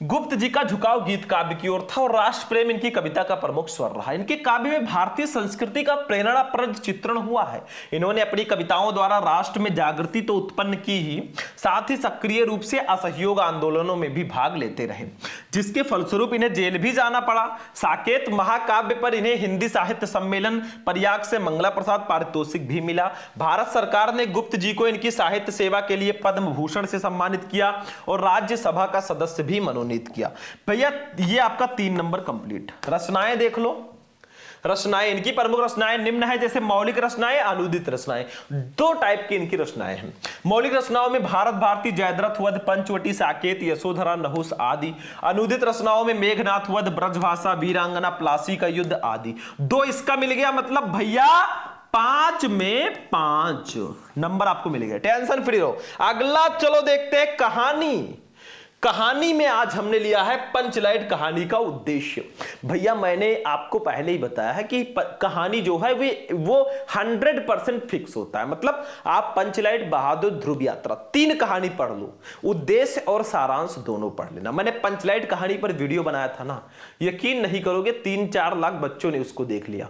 गुप्त जी का झुकाव गीत काव्य की ओर था और राष्ट्र प्रेम इनकी कविता का प्रमुख स्वर रहा। इनके काव्य में भारतीय संस्कृति का प्रेरणाप्रद चित्रण हुआ है। इन्होंने अपनी कविताओं द्वारा राष्ट्र में जागृति तो उत्पन्न की ही, साथ ही सक्रिय रूप से असहयोग आंदोलनों में भी भाग लेते रहे, जिसके फलस्वरूप इन्हें जेल भी जाना पड़ा। साकेत महाकाव्य पर इन्हें हिंदी साहित्य सम्मेलन प्रयाग से मंगला प्रसाद पारितोषिक भी मिला। भारत सरकार ने गुप्त जी को इनकी साहित्य सेवा के लिए पद्म भूषण से सम्मानित किया और राज्यसभा का सदस्य भी मनोनीत किया। भैया ये आपका 3 नंबर कंप्लीट। रचनाएं देख लो। रचनाएं, इनकी प्रमुख रचनाएं निम्न है, जैसे मौलिक रचनाएं, अनुदित रचनाएं। 2 टाइप की इनकी रचनाएं हैं। मौलिक रचनाओं में भारत भारती, जयद्रथ वध, पंचवटी, साकेत, यशोधरा, नहुस आदि। अनुदित रचनाओं में मेघनाथ वध, ब्रजभाषा, वीरांगना, प्लासी का युद्ध आदि। 2 इसका मिल गया, मतलब भैया 5 में 5 नंबर आपको मिल गया। टेंशन फ्री रहो। अगला चलो देखते हैं कहानी। कहानी में आज हमने लिया है पंचलाइट कहानी का उद्देश्य। भैया मैंने आपको पहले ही बताया है कि कहानी जो है वो 100% फिक्स होता है। मतलब आप पंचलाइट, बहादुर, ध्रुव यात्रा 3 कहानी पढ़ लो, उद्देश्य और सारांश दोनों पढ़ लेना। मैंने पंचलाइट कहानी पर वीडियो बनाया था ना, यकीन नहीं करोगे 3-4 लाख बच्चों ने उसको देख लिया।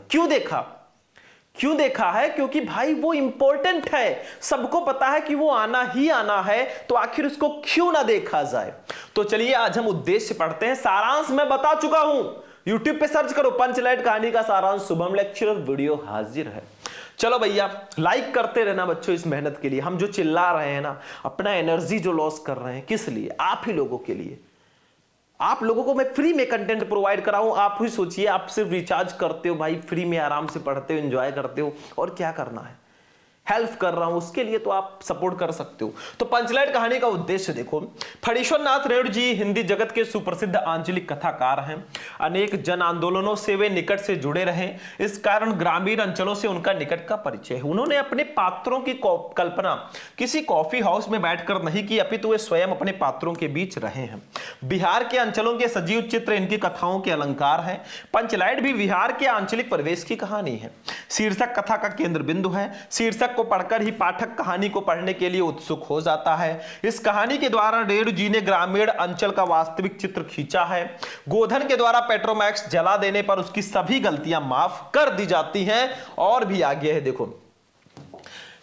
क्यों देखा है? क्योंकि भाई वो इंपॉर्टेंट है, सबको पता है कि वो आना ही आना है, तो आखिर उसको क्यों ना देखा जाए। तो चलिए आज हम उद्देश्य पढ़ते हैं। सारांश मैं बता चुका हूं, YouTube पे सर्च करो पंचलाइट कहानी का सारांश, शुभम लेक्चरर, वीडियो हाजिर है। चलो भैया लाइक करते रहना बच्चों इस मेहनत के लिए। हम जो चिल्ला रहे हैं ना, अपना एनर्जी जो लॉस कर रहे हैं, किस लिए? आप ही लोगों के लिए। आप लोगों को मैं फ्री में कंटेंट प्रोवाइड कर रहा हूं। आप ही सोचिए, आप सिर्फ रिचार्ज करते हो भाई, फ्री में आराम से पढ़ते हो, एंजॉय करते हो, और क्या करना है, हेल्प कर रहा हूं उसके लिए, तो आप सपोर्ट कर सकते हो। तो पंचलाइट कहानी का उद्देश्य देखो। फणीश्वर नाथ रेणु जी हिंदी जगत के सुप्रसिद्ध आंचलिक कथाकार हैं। अनेक जन आंदोलनों से वे निकट से जुड़े रहे, इस कारण ग्रामीण अंचलों से उनका निकट का परिचय है। उन्होंने अपने पात्रों की कल्पना किसी कॉफी हाउस में बैठकर नहीं की, अपितु वे स्वयं अपने पात्रों के बीच रहे हैं। बिहार के अंचलों के सजीव चित्र इनकी कथाओं के अलंकार हैं। पंचलाइट भी बिहार के आंचलिक प्रवेश की कहानी है। शीर्षक कथा का केंद्र बिंदु है। शीर्षक को पढ़कर ही पाठक कहानी को पढ़ने के लिए उत्सुक हो जाता है। इस कहानी के द्वारा रेणु जी ने ग्रामीण अंचल का वास्तविक चित्र खींचा है। गोधन के द्वारा पेट्रोमैक्स जला देने पर उसकी सभी गलतियां माफ कर दी जाती हैं। और भी आगे है देखो,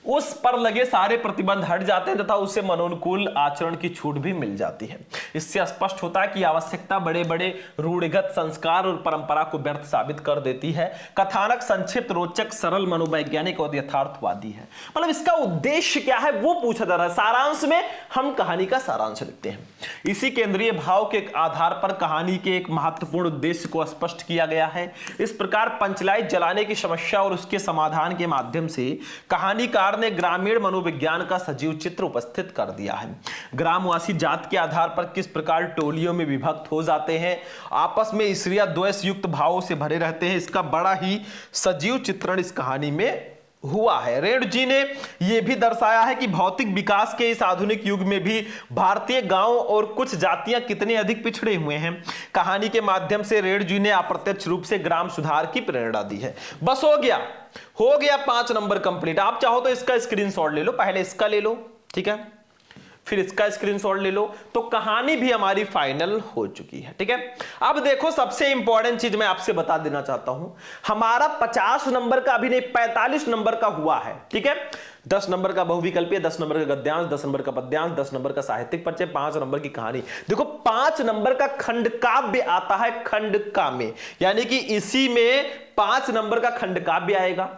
उस पर लगे सारे प्रतिबंध हट जाते हैं तथा उसे मनोनुकूल आचरण की छूट भी मिल जाती है। इससे स्पष्ट होता है कि आवश्यकता बड़े बड़े रूढ़िगत संस्कार और परंपरा को व्यर्थ साबित कर देती है। कथानक संक्षिप्त, रोचक, सरल, मनोवैज्ञानिक और यथार्थवादी है। मतलब इसका उद्देश्य क्या है वो पूछा जा रहा है। सारांश में हम कहानी का सारांश लिखते हैं। इसी केंद्रीय भाव के आधार पर कहानी के एक महत्वपूर्ण उद्देश्य को स्पष्ट किया गया है। इस प्रकार पंचलाइट जलाने की समस्या और उसके समाधान के माध्यम से कहानीकार ने ग्रामीण मनोविज्ञान का सजीव चित्र उपस्थित कर दिया है। ग्रामवासी जात के आधार पर किस प्रकार टोलियों में विभक्त हो जाते हैं, आपस में ईर्ष्या द्वेष युक्त भावों से भरे रहते हैं, इसका बड़ा ही सजीव चित्रण इस कहानी में हुआ है। रेणु जी ने यह भी दर्शाया है कि भौतिक विकास के इस आधुनिक युग में भी भारतीय गांव और कुछ जातियां कितने अधिक पिछड़े हुए हैं। कहानी के माध्यम से रेणु जी ने अप्रत्यक्ष रूप से ग्राम सुधार की प्रेरणा दी है। बस हो गया 5 नंबर कंप्लीट। आप चाहो तो इसका स्क्रीनशॉट ले लो, पहले इसका ले लो, ठीक है, फिर इसका स्क्रीनशॉट ले लो, तो कहानी भी हमारी फाइनल हो चुकी है। ठीक है, अब देखो सबसे इंपॉर्टेंट चीज मैं आपसे बता देना चाहता हूं, हमारा 50 नंबर का अभी नहीं 45 नंबर का हुआ है। ठीक है, 10 नंबर का बहुविकल्पीय, 10 नंबर का गद्यांश, 10 नंबर का पद्यांश, 10 नंबर का साहित्यिक परिचय, 5 नंबर की कहानी। देखो 5 नंबर का खंड काव्य आता है खंड काव्य, यानी कि इसी में 5 नंबर का खंड काव्य आएगा।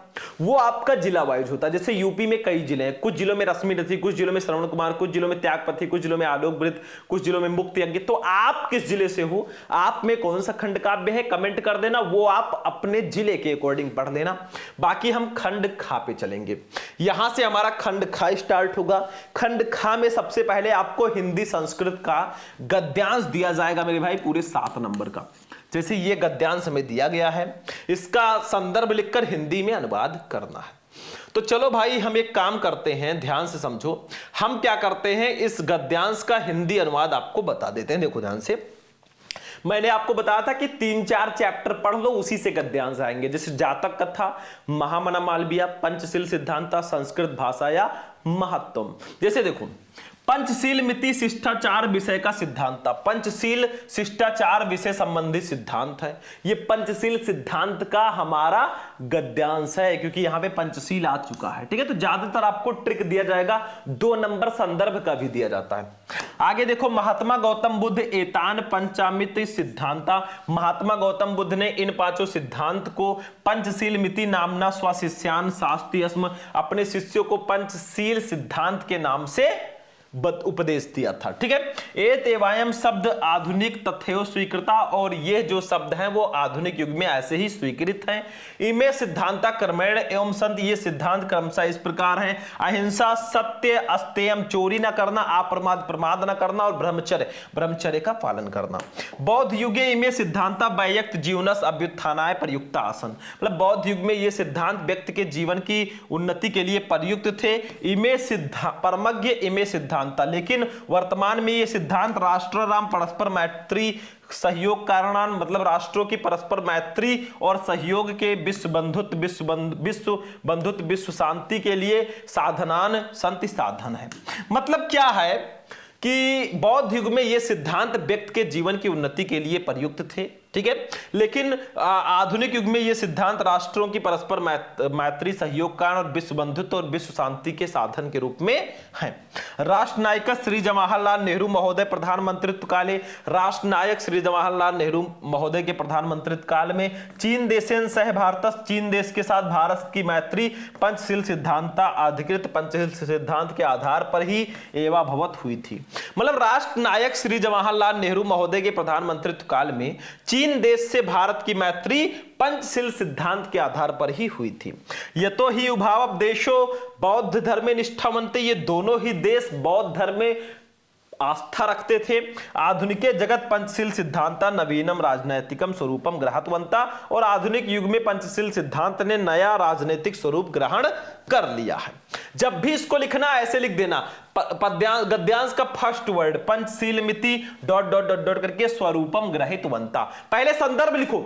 वो आपका जिला वाइज होता है। जैसे यूपी में कई जिले हैं, कुछ जिलों में रश्मि रथी, कुछ जिलों में श्रवण कुमार, कुछ जिलों में त्यागपति, कुछ जिलों में आलोक वृत्त, कुछ जिलों में मुक्त यज्ञ। तो आप किस जिले से हो, आप में कौन सा खंड काव्य है, कमेंट कर देना। वो आप अपने जिले के अकॉर्डिंग पढ़ लेना। बाकी हम खंड खा पे चलेंगे। यहां से हमारा खंड खा स्टार्ट होगा। खंड खा में सबसे पहले आपको हिंदी संस्कृत का गद्यांश दिया जाएगा मेरे भाई, पूरे 7 नंबर का। जैसे ये गद्यांश हमें दिया गया है, इसका संदर्भ लिखकर हिंदी में अनुवाद करना है। तो चलो भाई हम एक काम करते हैं, ध्यान से समझो। हम क्या करते हैं, इस गद्यांश का हिंदी अनुवाद आपको बता देते हैं। देखो ध्यान से, मैंने आपको बताया था कि 3-4 चैप्टर पढ़ लो, उसी से गद्यांश आएंगे। जैसे जातक कथा, महामना मालविया, पंचशील सिद्धांत, संस्कृत भाषा या महत्तम। जैसे देखो पंचशील मिति शिष्टाचार विषय का सिद्धांत था। पंचशील शिष्टाचार विषय संबंधित सिद्धांत है। ये पंचशील सिद्धांत का हमारा गद्यांश है, क्योंकि यहां पे पंचशील आ चुका है। ठीक है, तो ज्यादातर आपको ट्रिक दिया जाएगा, 2 नंबर संदर्भ का भी दिया जाता है। आगे देखो, महात्मा गौतम बुद्ध एतान पंचामित सिद्धांता। महात्मा गौतम बुद्ध ने इन 5 सिद्धांत को पंचशील मिति नामना स्वशिष्यान शास्त्री अस्म, अपने शिष्यों को पंचशील सिद्धांत के नाम से उपदेश दिया था। ठीक है, एतेवायम शब्द आधुनिक तथ्यो स्वीकृता, और ये जो शब्द हैं वो आधुनिक युग में ऐसे ही स्वीकृत हैं। इमे सिद्धांता क्रमेण एवं संत, ये सिद्धांत क्रमशः इस प्रकार हैं। अहिंसा, सत्य, अस्तेयम, चोरी न करना, अप्रमाद, प्रमाद न करना, और ब्रह्मचर्य, ब्रह्मचर्य का पालन करना। बौद्ध युगे इमे सिद्धांता वैयक्त जीवनस अभ्युत्थानाय प्रयुक्त आसन, मतलब बौद्ध युग में ये सिद्धांत व्यक्ति के जीवन की उन्नति के लिए प्रयुक्त थे। इमे परमज्ञ इमे सिद्धांत, लेकिन वर्तमान में ये सिद्धांत राष्ट्राराम परस्पर मैत्री सहयोग कारणान, मतलब राष्ट्रों की परस्पर मैत्री और सहयोग के विश्व बंधुत्व विश्व शांति के लिए साधनान संति साधन है। मतलब क्या है कि बौद्ध युग में ये सिद्धांत व्यक्ति के जीवन की उन्नति के लिए प्रयुक्त थे। ठीक है, लेकिन आधुनिक युग में ये सिद्धांत राष्ट्रों की परस्पर मैत्री सहयोग कारण और विश्व बंधुत्व और विश्व शांति के साधन के रूप में है। राष्ट्र नायक श्री जवाहरलाल नेहरू महोदय प्रधानमंत्रित्व काले, राष्ट्र नायक श्री जवाहरलाल नेहरू महोदय के प्रधानमंत्रित्व काल में चीन देशेन सह भारत, चीन देश के साथ भारत की मैत्री पंचशील सिद्धांता अधिकृत पंचशील सिद्धांत के आधार पर ही एवं भवत हुई थी। मतलब राष्ट्र नायक श्री जवाहरलाल नेहरू महोदय के प्रधानमंत्रित्व काल में चीन देश से भारत की मैत्री पंचशील सिद्धांत के आधार पर ही हुई थी। यतो ही उभाव देशो बौद्ध धर्मे निष्ठावंते, ये दोनों ही देश बौद्ध धर्म में आस्था रखते थे। आधुनिक जगत पंचशील सिद्धांता नवीनम राजनैतिकम स्वरूपम ग्रहतवंता, और आधुनिक युग में पंचशील सिद्धांत ने नया राजनीतिक स्वरूप ग्रहण कर लिया है। जब भी इसको लिखना ऐसे लिख देना, गद्यांश का फर्स्ट वर्ड पंचशील मिति ... करके स्वरूपम ग्रहितवंता, पहले संदर्भ लिखो।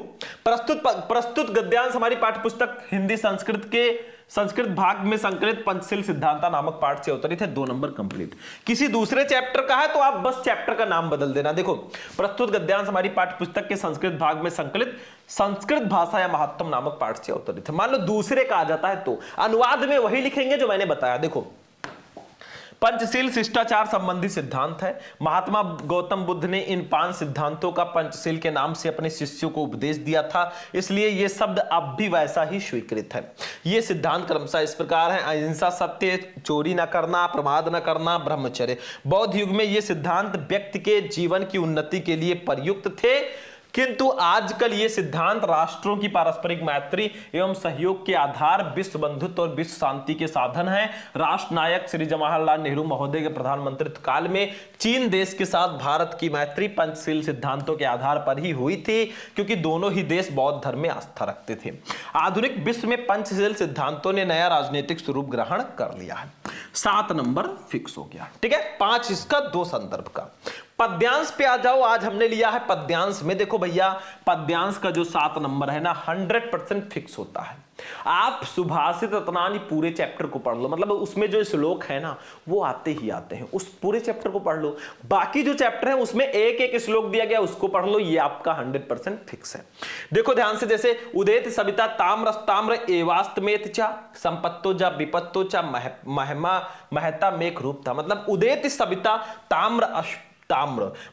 प्रस्तुत गद्यांश हमारी पाठ्यपुस्तक हिंदी संस्कृत भाग में संकलित पंचशील सिद्धांता नामक पाठ से अवतरित है। 2 नंबर कंप्लीट। किसी दूसरे चैप्टर का है तो आप बस चैप्टर का नाम बदल देना। देखो, प्रस्तुत गद्यांश हमारी पाठ्यपुस्तक के संस्कृत भाग में संकलित संस्कृत भाषा या महत्तम नामक पाठ से अवतरित है। मान लो दूसरे का आ जाता है तो अनुवाद में वही लिखेंगे जो मैंने बताया। देखो, पंचशील शिष्टाचार संबंधी सिद्धांत है। महात्मा गौतम बुद्ध ने इन 5 सिद्धांतों का पंचशील के नाम से अपने शिष्यों को उपदेश दिया था, इसलिए यह शब्द अब भी वैसा ही स्वीकृत है। यह सिद्धांत क्रमशः इस प्रकार है। अहिंसा, सत्य, चोरी न करना, प्रमाद न करना, ब्रह्मचर्य। बौद्ध युग में ये सिद्धांत व्यक्ति के जीवन की उन्नति के लिए प्रयुक्त थे, किंतु आजकल ये सिद्धांत राष्ट्रों की पारस्परिक मैत्री एवं सहयोग के आधार विश्व बंधुत्व और विश्व शांति के साधन हैं। राष्ट्र नायक श्री जवाहरलाल नेहरू महोदय के प्रधानमंत्रित्व काल में चीन देश के साथ भारत की मैत्री पंचशील सिद्धांतों के आधार पर ही हुई थी, क्योंकि दोनों ही देश बौद्ध धर्म में आस्था रखते थे। आधुनिक विश्व में पंचशील सिद्धांतों ने नया राजनीतिक स्वरूप ग्रहण कर लिया है। 7 नंबर फिक्स हो गया। ठीक है, 5 इसका, 2 संदर्भ का। पद्यांश पे आ जाओ। आज हमने लिया है पद्यांश में। देखो भैया, पद्यांश का जो 7 नंबर है ना 100% फिक्स होता है। आप सुभाषित रत्नानी पूरे चैप्टर को पढ़ लो, मतलब उसमें जो श्लोक है ना वो आते ही आते हैं, उस पूरे चैप्टर को पढ़ लो। बाकी जो चैप्टर है उसमें एक एक श्लोक दिया गया, उसको पढ़ लो, ये आपका 100% फिक्स है। देखो ध्यान से, जैसे उदेत सविता ताम्रस्ताम्र एवास्तमेत चा संपत्तो जा विपत्तो चा महता मेघ रूप था। मतलब उदेत सविता ताम्र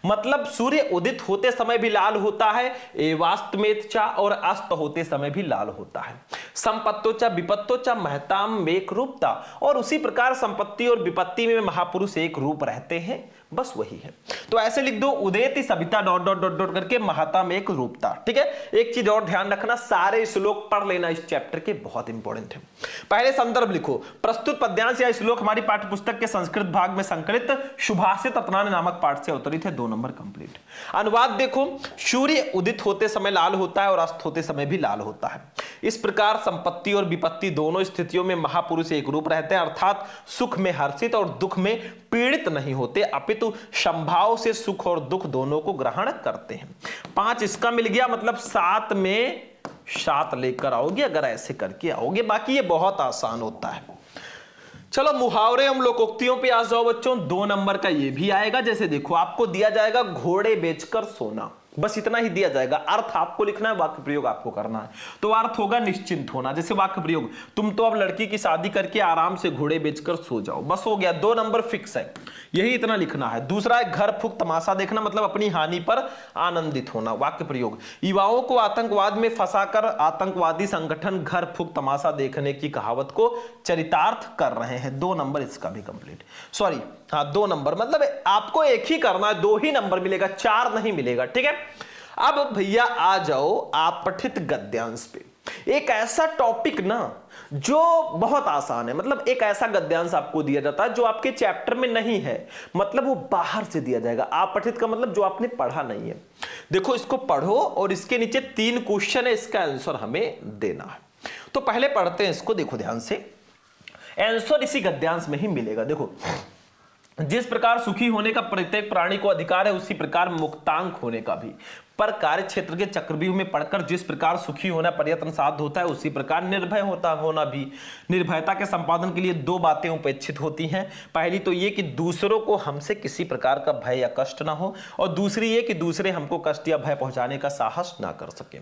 मतलब सूर्य उदित होते समय भी लाल होता है, एवास्तमेत चा, और अस्त होते समय भी लाल होता है। संपत्तो चा विपत्तो चा महताम मेघ रूपता, और उसी प्रकार संपत्ति और विपत्ति में महापुरुष एक रूप रहते हैं, बस वही है। तो ऐसे लिख दो, उदेति सविता ... करके महता में एक रूपता। ठीक है, एक चीज और ध्यान रखना, सारे श्लोक पढ़ लेना इस चैप्टर के, बहुत इंपॉर्टेंट है। पहले संदर्भ लिखो। प्रस्तुत पद्यांश या श्लोक हमारी पाठ्यपुस्तक के संस्कृत भाग में संकलित सुभाषित रत्नानी नामक पाठ से अवतरित है। 2 नंबर कंप्लीट। अनुवाद देखो, सूर्य उदित होते समय लाल होता है और अस्त होते समय भी लाल होता है। इस प्रकार संपत्ति और विपत्ति दोनों स्थितियों में महापुरुष एक रूप रहते हैं, अर्थात सुख में हर्षित और दुख में पीड़ित नहीं होते, अपितु संभाव से सुख और दुख दोनों को ग्रहण करते हैं। 5 इसका मिल गया, मतलब 7 में 7 लेकर आओगे अगर ऐसे करके आओगे, बाकी ये बहुत आसान होता है। चलो मुहावरे हम लोकोक्तियों पे आ जाओ बच्चों। 2 नंबर का ये भी आएगा। जैसे देखो आपको दिया जाएगा घोड़े बेचकर सोना, बस इतना ही दिया जाएगा। अर्थ आपको लिखना है, वाक्य प्रयोग आपको करना है। तो अर्थ होगा निश्चिंत होना। जैसे वाक्य प्रयोग, तुम तो अब लड़की की शादी करके आराम से घोड़े बेचकर सो जाओ, बस हो गया। 2 नंबर फिक्स है, यही इतना लिखना है। दूसरा है घर फूक तमाशा देखना, मतलब अपनी हानि पर आनंदित होना, वाक्य प्रयोग। युवाओं को आतंकवाद में फंसाकर आतंकवादी संगठन घर फूक तमाशा देखने की कहावत को चरितार्थ कर रहे हैं। 2 नंबर इसका भी कंप्लीट, सॉरी हाँ 2 नंबर, मतलब आपको एक ही करना है, 2 ही नंबर मिलेगा, 4 नहीं मिलेगा, ठीक है। अब भैया आ जाओ आप पठित गद्यांश पे। एक ऐसा टॉपिक ना जो बहुत आसान है, मतलब एक ऐसा गद्यांश आपको दिया जाता है जो आपके चैप्टर में नहीं है, मतलब वो बाहर से दिया जाएगा। आप पठित का मतलब जो आपने पढ़ा नहीं है। देखो इसको पढ़ो और इसके नीचे 3 क्वेश्चन है, इसका आंसर हमें देना है। तो पहले पढ़ते हैं इसको, देखो ध्यान से, आंसर इसी गद्यांश में ही मिलेगा। देखो, जिस प्रकार सुखी होने का प्रत्येक प्राणी को अधिकार है, उसी प्रकार मुक्तांक होने का भी। पर कार्य क्षेत्र के चक्रव्यूह में पढ़कर जिस प्रकार सुखी होना प्रयत्न साध्य होता है, उसी प्रकार निर्भय होना भी। निर्भयता के संपादन के लिए 2 बातें उपेक्षित होती हैं। पहली तो ये कि दूसरों को हमसे किसी प्रकार का भय या कष्ट ना हो, और दूसरी ये कि दूसरे हमको कष्ट या भय पहुंचाने का साहस ना कर सके।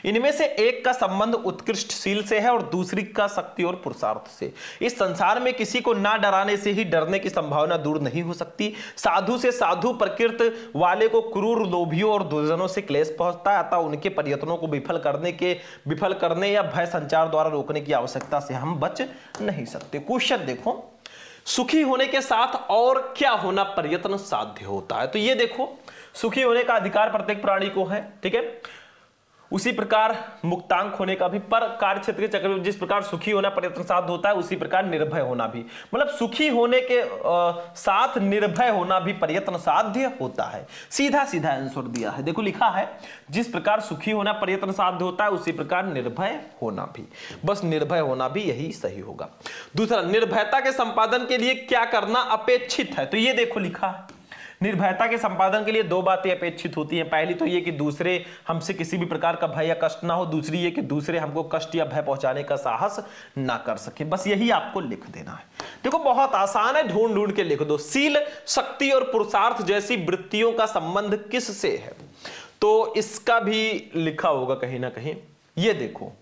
इनमें से एक का संबंध उत्कृष्टशील से है और दूसरी का शक्ति और पुरुषार्थ से। इस संसार में किसी को ना डराने से ही डरने की संभावना दूर नहीं हो सकती। साधु से साधु प्रकृति वाले को क्रूर लोभियों और दुर्जनों से क्लेश पहुंचता है, अतः उनके प्रयत्नों को विफल करने या भय संचार द्वारा रोकने की आवश्यकता से हम बच नहीं सकते। क्वेश्चन देखो, सुखी होने के साथ और क्या होना प्रयत्न साध्य होता है? तो ये देखो, सुखी होने का अधिकार प्रत्येक प्राणी को है, ठीक है, उसी प्रकार मुक्तांक होने का भी। पर कार्य क्षेत्र के चक्रव्यूह जिस प्रकार सुखी होना प्रयत्न साध्य होता है, उसी प्रकार निर्भय होना भी, मतलब सुखी होने के साथ निर्भय होना भी प्रयत्न साध्य होता है। सीधा सीधा आंसर दिया है, देखो लिखा है, जिस प्रकार सुखी होना प्रयत्न साध्य होता है, उसी प्रकार निर्भय होना भी, बस निर्भय होना भी, यही सही होगा। दूसरा, निर्भयता के संपादन के लिए क्या करना अपेक्षित है? तो ये देखो लिखा है, निर्भयता के संपादन के लिए 2 बातें अपेक्षित होती हैं। पहली तो ये कि दूसरे हमसे किसी भी प्रकार का भय या कष्ट ना हो, दूसरी ये कि दूसरे हमको कष्ट या भय पहुंचाने का साहस ना कर सके। बस यही आपको लिख देना है। देखो बहुत आसान है, ढूंढ ढूंढ के लिख दो। शील, शक्ति और पुरुषार्थ जैसी वृत्तियों का संबंध किससे है? तो इसका भी लिखा होगा कहीं ना कहीं, ये देखो,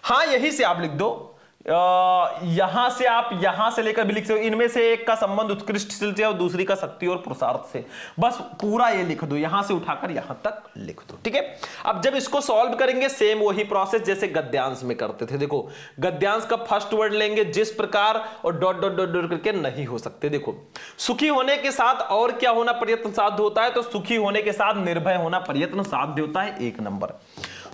हाँ यही से आप लिख दो। यहां से आप यहां से लेकर भी लिख सकते हो। इनमें से एक का संबंध उत्कृष्टशील से और दूसरी का शक्ति और पुरुषार्थ से। बस पूरा ये लिख दो, यहां से उठाकर यहां तक लिख दो, ठीक है। अब जब इसको सॉल्व करेंगे, सेम वही प्रोसेस जैसे गद्यांश में करते थे। देखो गद्यांश का फर्स्ट वर्ड लेंगे जिस प्रकार, और डॉट डॉट डॉट डॉट करके नहीं हो सकते। देखो, सुखी होने के साथ और क्या होना प्रयत्न साध्य होता है? तो सुखी होने के साथ निर्भय होना प्रयत्न साध्य होता है, 1 नंबर।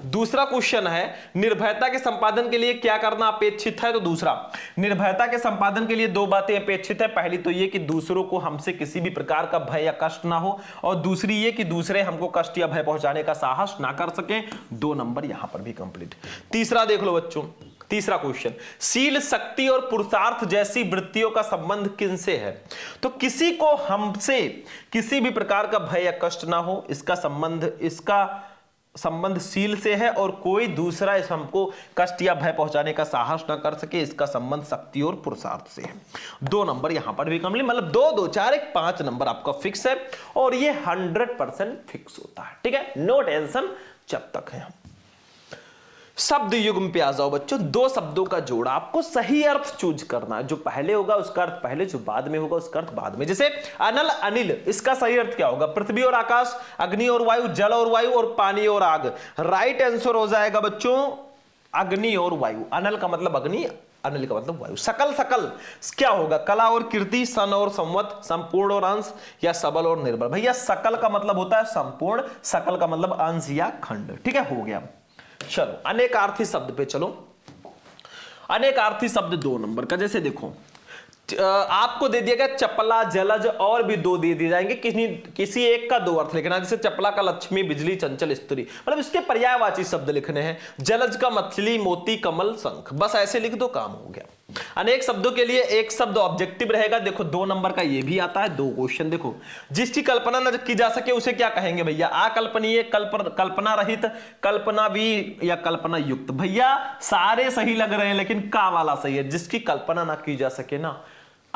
दूसरा क्वेश्चन है, निर्भयता के संपादन के लिए क्या करना अपेक्षित है? तो दूसरा, निर्भयता के संपादन के लिए 2 बातें अपेक्षित है। पहली तो ये कि दूसरों को हमसे किसी भी प्रकार का भय या कष्ट ना हो, और दूसरी ये कि दूसरे हमको कष्ट या भय पहुंचाने का साहस ना कर सके। 2 नंबर यहां पर भी कंप्लीट। तीसरा देख लो बच्चों, तीसरा क्वेश्चन, शील, शक्ति और पुरुषार्थ जैसी वृत्तियों का संबंध किनसे है? तो किसी को हमसे किसी भी प्रकार का भय या कष्ट ना हो, इसका संबंध शील से है, और कोई दूसरा इस हमको कष्ट या भय पहुंचाने का साहस ना कर सके, इसका संबंध शक्ति और पुरुषार्थ से है। 2 नंबर यहां पर भी कंप्लीट, मतलब 2 2 4 1 5 नंबर आपका फिक्स है, और ये 100% फिक्स होता है, ठीक है, नो टेंशन जब तक है। शब्द युग्म पे आ जाओ बच्चों। 2 शब्दों का जोड़ा, आपको सही अर्थ चूज करना है। जो पहले होगा उसका अर्थ पहले, जो बाद में होगा उसका अर्थ बाद में। जैसे अनल, अनिल, इसका सही अर्थ क्या होगा? पृथ्वी और आकाश, अग्नि और वायु, जल और वायु, और पानी और आग। राइट आंसर हो जाएगा बच्चों अग्नि और वायु। अनल का मतलब अग्नि, अनिल का मतलब वायु। सकल, सकल क्या होगा? कला और कीर्ति, सन और संवत, संपूर्ण और अंश, या सबल और निर्बल। भैया सकल का मतलब होता है संपूर्ण, सकल का मतलब अंश या खंड, ठीक है, हो गया। चलो अनेकार्थी शब्द पे चलो। अनेकार्थी शब्द 2 नंबर का, जैसे देखो आपको दे दिया गया चपला, जलज, और भी 2 दे दिए जाएंगे, किसी एक का 2 अर्थ लिखना। जैसे चपला का लक्ष्मी, बिजली, चंचल, स्त्री, मतलब इसके पर्यायवाची शब्द लिखने हैं। जलज का मछली, मोती, कमल, शंख, बस ऐसे लिख दो, काम हो गया। अनेक शब्दों के लिए 1 शब्द ऑब्जेक्टिव रहेगा। देखो 2 नंबर का ये भी आता है। 2 क्वेश्चन देखो, जिसकी कल्पना न की जा सके उसे क्या कहेंगे भैया? अकल्पनीय, कल्पना रहित, कल्पना भी, या कल्पना युक्त। भैया सारे सही लग रहे हैं, लेकिन का वाला सही है, जिसकी कल्पना ना की जा सके ना,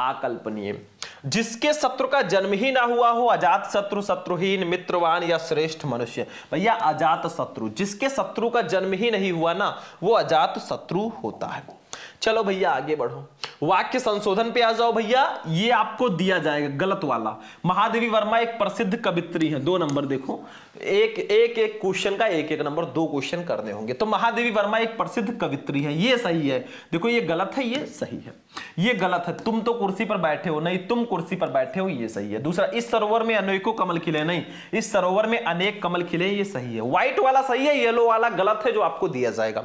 अकल्पनीय। जिसके शत्रु का जन्म ही ना हुआ हो, अजात शत्रु, शत्रुहीन, मित्रवान या श्रेष्ठ मनुष्य। भैया अजात शत्रु, जिसके शत्रु का जन्म ही नहीं हुआ ना, वो अजात शत्रु होता है। चलो भैया आगे बढ़ो, वाक्य संशोधन पे आ जाओ भैया। ये आपको दिया जाएगा गलत वाला। महादेवी वर्मा एक प्रसिद्ध कवित्री है, 2 नंबर देखो, एक क्वेश्चन का एक नंबर, 2 क्वेश्चन करने होंगे। तो महादेवी वर्मा एक प्रसिद्ध कवित्री है, ये सही है। देखो ये गलत है, ये सही है, ये गलत है। तुम तो कुर्सी पर बैठे हो, नहीं तुम कुर्सी पर बैठे हो, ये सही है। दूसरा, इस सरोवर में अनेकों कमल खिले, नहीं इस सरोवर में अनेक कमल खिले, ये सही है। व्हाइट वाला सही है, येलो वाला गलत है जो आपको दिया जाएगा।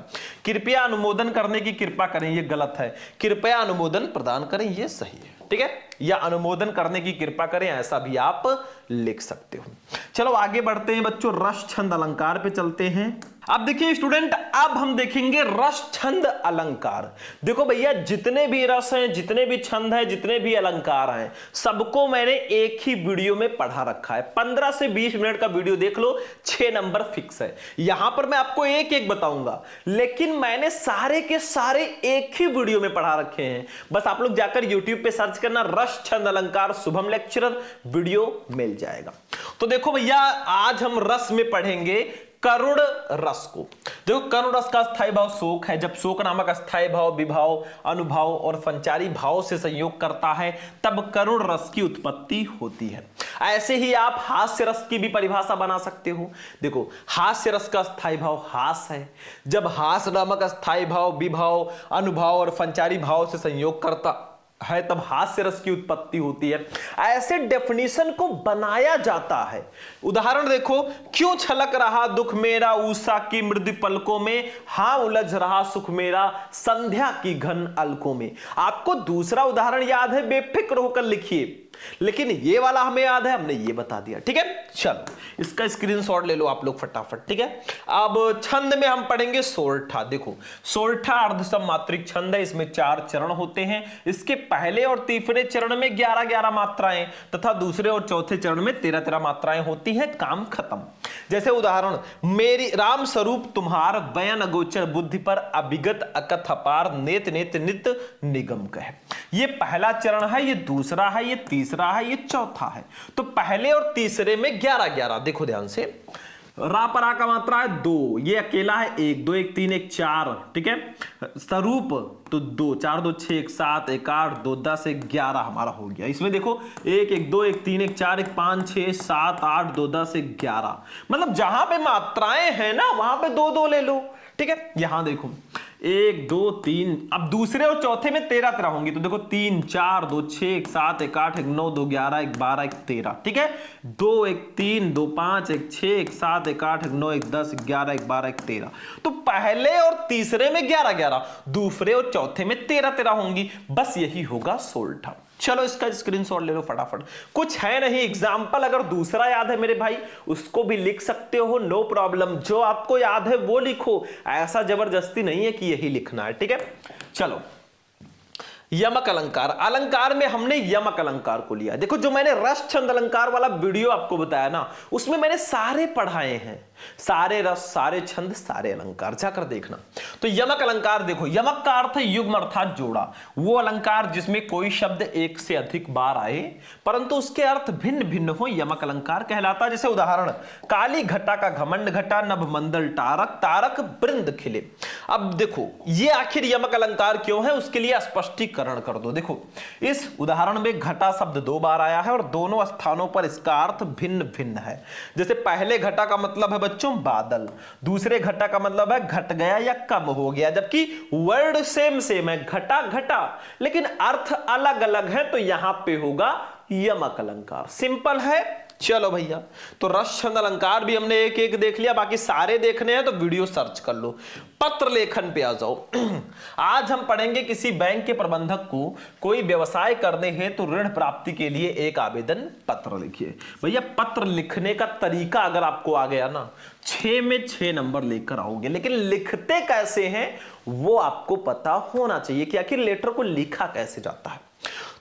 कृपया अनुमोदन करने की कृपा करें, ये गलत है। कृपया अनुमोदन प्रदान करें, ये सही है। ठीक है, या अनुमोदन करने की कृपा करें, ऐसा भी आप लिख सकते हो। चलो आगे बढ़ते हैं बच्चों, रस छंद अलंकार पे चलते हैं। अब देखिए स्टूडेंट, अब हम देखेंगे रस छंद अलंकार। देखो भैया जितने भी रस हैं, जितने भी छंद हैं, जितने भी अलंकार हैं, सबको मैंने एक ही वीडियो में पढ़ा रखा है। 15 से 20 मिनट का वीडियो देख लो, 6 नंबर फिक्स है। यहां पर मैं आपको एक एक बताऊंगा, लेकिन मैंने सारे के सारे एक ही वीडियो में पढ़ा रखे हैं। बस आप लोग जाकर YouTube पे सर्च करना रस छंद अलंकार शुभम लेक्चरर, वीडियो मिल जाएगा। तो देखो भैया आज हम रस में पढ़ेंगे करुण रस को। देखो करुण रस का स्थायी भाव शोक है। जब शोक नामक स्थायी भाव विभाव, अनुभाव और संचारी भाव से संयोग करता है, तब करुण रस की उत्पत्ति होती है। ऐसे ही आप हास्य रस की भी परिभाषा बना सकते हो। देखो हास्य रस का स्थायी भाव हास है। जब हास नामक स्थायी भाव विभाव, अनुभाव और संचारी भाव से संयोग करता है, तब हास्य रस की उत्पत्ति होती है। ऐसे डेफिनेशन को बनाया जाता है। उदाहरण देखो, क्यों छलक रहा दुख मेरा उषा की मृदु पलकों में, हां उलझ रहा सुख मेरा संध्या की घन अलकों में। आपको दूसरा उदाहरण याद है, बेफिक्र होकर लिखिए, लेकिन ये वाला हमें याद है, हमने ये बता दिया। ठीक है, चलो इसका स्क्रीनशॉट ले लो आप लोग फटाफट। ठीक है, अब छंद में हम पढ़ेंगे सोरठा। देखो सोरठा अर्धसम मात्रिक छंद है, इसमें 4 चरण होते हैं। इसके पहले और तीसरे चरण में 11-11 मात्राएं तथा दूसरे और चौथे चरण में 13-13 मात्राएं होती हैं। काम खत्म। जैसे उदाहरण, मेरी राम स्वरूप तुम्हार बयान अगोचर बुद्धि पर अभिगत अकथ अपार नेत नेत नित निगम कह। ये पहला चरण है, ये दूसरा है, ये तीसरा है, ये चौथा है। तो पहले और तीसरे में 11-11। देखो ध्यान से, रा पर आ का मात्रा है 2, ये अकेला है 1 2 1 3 1 4। ठीक है, स्वरूप तो 2 4 2 6 1 7 1 8 2 10 1 11 हमारा हो गया। इसमें देखो 1 1 2 1 3 1 4 1 5 6 7 8 2 10 1 11, मतलब जहां पे मात्राएं हैं ना वहां पे 2-2 ले लो। ठीक है, यहां देखो 1 2 3, अब दूसरे और चौथे में 13-13 होंगी। तो देखो 3 4 2 6 1 7 1 8 1 9 2 11 1 12 1 13। ठीक है, 2 1 3 2 5 1 6 1 7 1 8 1 9 1 10 1 11 1 12 1 13। तो पहले और तीसरे में 11-11, दूसरे और चौथे में 13-13 होंगी। बस यही होगा सोरठा। चलो इसका स्क्रीनशॉट ले लो फटाफट। कुछ है नहीं, एग्जाम्पल अगर दूसरा याद है मेरे भाई उसको भी लिख सकते हो, नो प्रॉब्लम। जो आपको याद है वो लिखो, ऐसा जबरदस्ती नहीं है कि यही लिखना है। ठीक है, चलो यमक अलंकार। अलंकार में हमने यमक अलंकार को लिया। देखो जो मैंने रस छंद अलंकार वाला वीडियो आपको बताया ना, उसमें मैंने सारे पढ़ाए हैं, सारे रस, सारे छंद, सारे अलंकार, जाकर देखना। तो यमक अलंकार देखो, यमक का अर्थ है युग्म अर्थात जोड़ा। वो अलंकार जिसमें कोई शब्द एक से अधिक बार आए परंतु उसके अर्थ भिन्न भिन्न हो, यमक अलंकार कहलाता है। जैसे उदाहरण, काली घटा का घमंड घटा, नभ मंदल टारक, तारक वृंद खिले। अब देखो ये आखिर यमक अलंकार क्यों है, उसके लिए स्पष्टीकरण कर दो। देखो इस उदाहरण में घटा शब्द 2 बार आया है और दोनों स्थानों पर इसका अर्थ भिन्न भिन्न है। जैसे पहले घटा का मतलब है बच्चों बादल, दूसरे घटा का मतलब है घट गया या कम हो गया, जबकि वर्ड सेम सेम है, घटा घटा, लेकिन अर्थ अलग अलग है। तो यहां पे होगा यमक अलंकार। सिंपल है। चलो भैया, तो रस छंद अलंकार भी हमने एक एक देख लिया, बाकी सारे देखने हैं तो वीडियो सर्च कर लो। पत्र लेखन पे आ जाओ। आज हम पढ़ेंगे किसी बैंक के प्रबंधक को कोई व्यवसाय करने हेतु ऋण प्राप्ति के लिए एक आवेदन पत्र लिखिए। भैया पत्र लिखने का तरीका अगर आपको आ गया ना, 6 में 6 नंबर लेकर आओगे, लेकिन लिखते कैसे हैं वो आपको पता होना चाहिए कि आखिर लेटर को लिखा कैसे जाता है।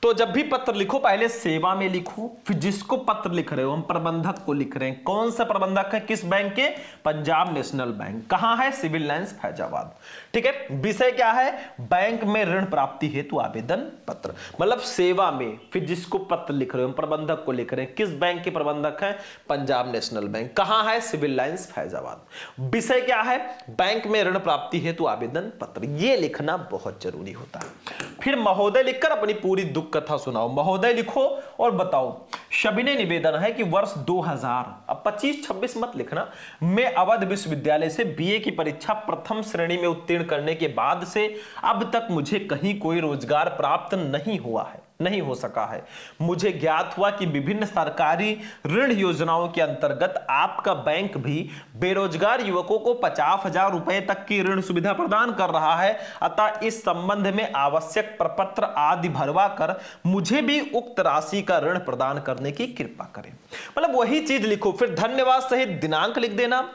तो जब भी पत्र लिखो पहले सेवा में लिखो, फिर जिसको पत्र लिख रहे हो, हम प्रबंधक को लिख रहे हैं। कौन सा प्रबंधक है, किस बैंक के? Punjab national bank. कहां है? Civil lines Faizabad. ठीक है। विषय क्या है? बैंक में ऋण प्राप्ति हेतु आवेदन पत्र। मतलब सेवा में, फिर जिसको पत्र लिख रहे हो, हम प्रबंधक को लिख रहे हैं। किस बैंक के प्रबंधक हैं? Punjab national bank. कहां है? Civil lines Faizabad. विषय क्या है? बैंक में ऋण प्राप्ति हेतु आवेदन पत्र। यह लिखना बहुत जरूरी होता है। फिर महोदय लिखकर अपनी पूरी दुख कथा सुनाओ। महोदय लिखो और बताओ। सविनय निवेदन है कि वर्ष 2000, अब 25-26 मत लिखना, मैं अवध विश्वविद्यालय से बीए की परीक्षा प्रथम श्रेणी में उत्तीर्ण करने के बाद से अब तक मुझे कहीं कोई रोजगार प्राप्त नहीं हो सका है। मुझे ज्ञात हुआ कि विभिन्न सरकारी ऋण योजनाओं के अंतर्गत आपका बैंक भी बेरोजगार युवकों को 50,000 रुपए तक की ऋण सुविधा प्रदान कर रहा है। अतः इस संबंध में आवश्यक प्रपत्र आदि भरवा कर मुझे भी उक्त राशि का ऋण प्रदान करने की कृपा करें। मतलब वही चीज लिखो, फिर धन्यवाद सहित दिनांक लिख देना।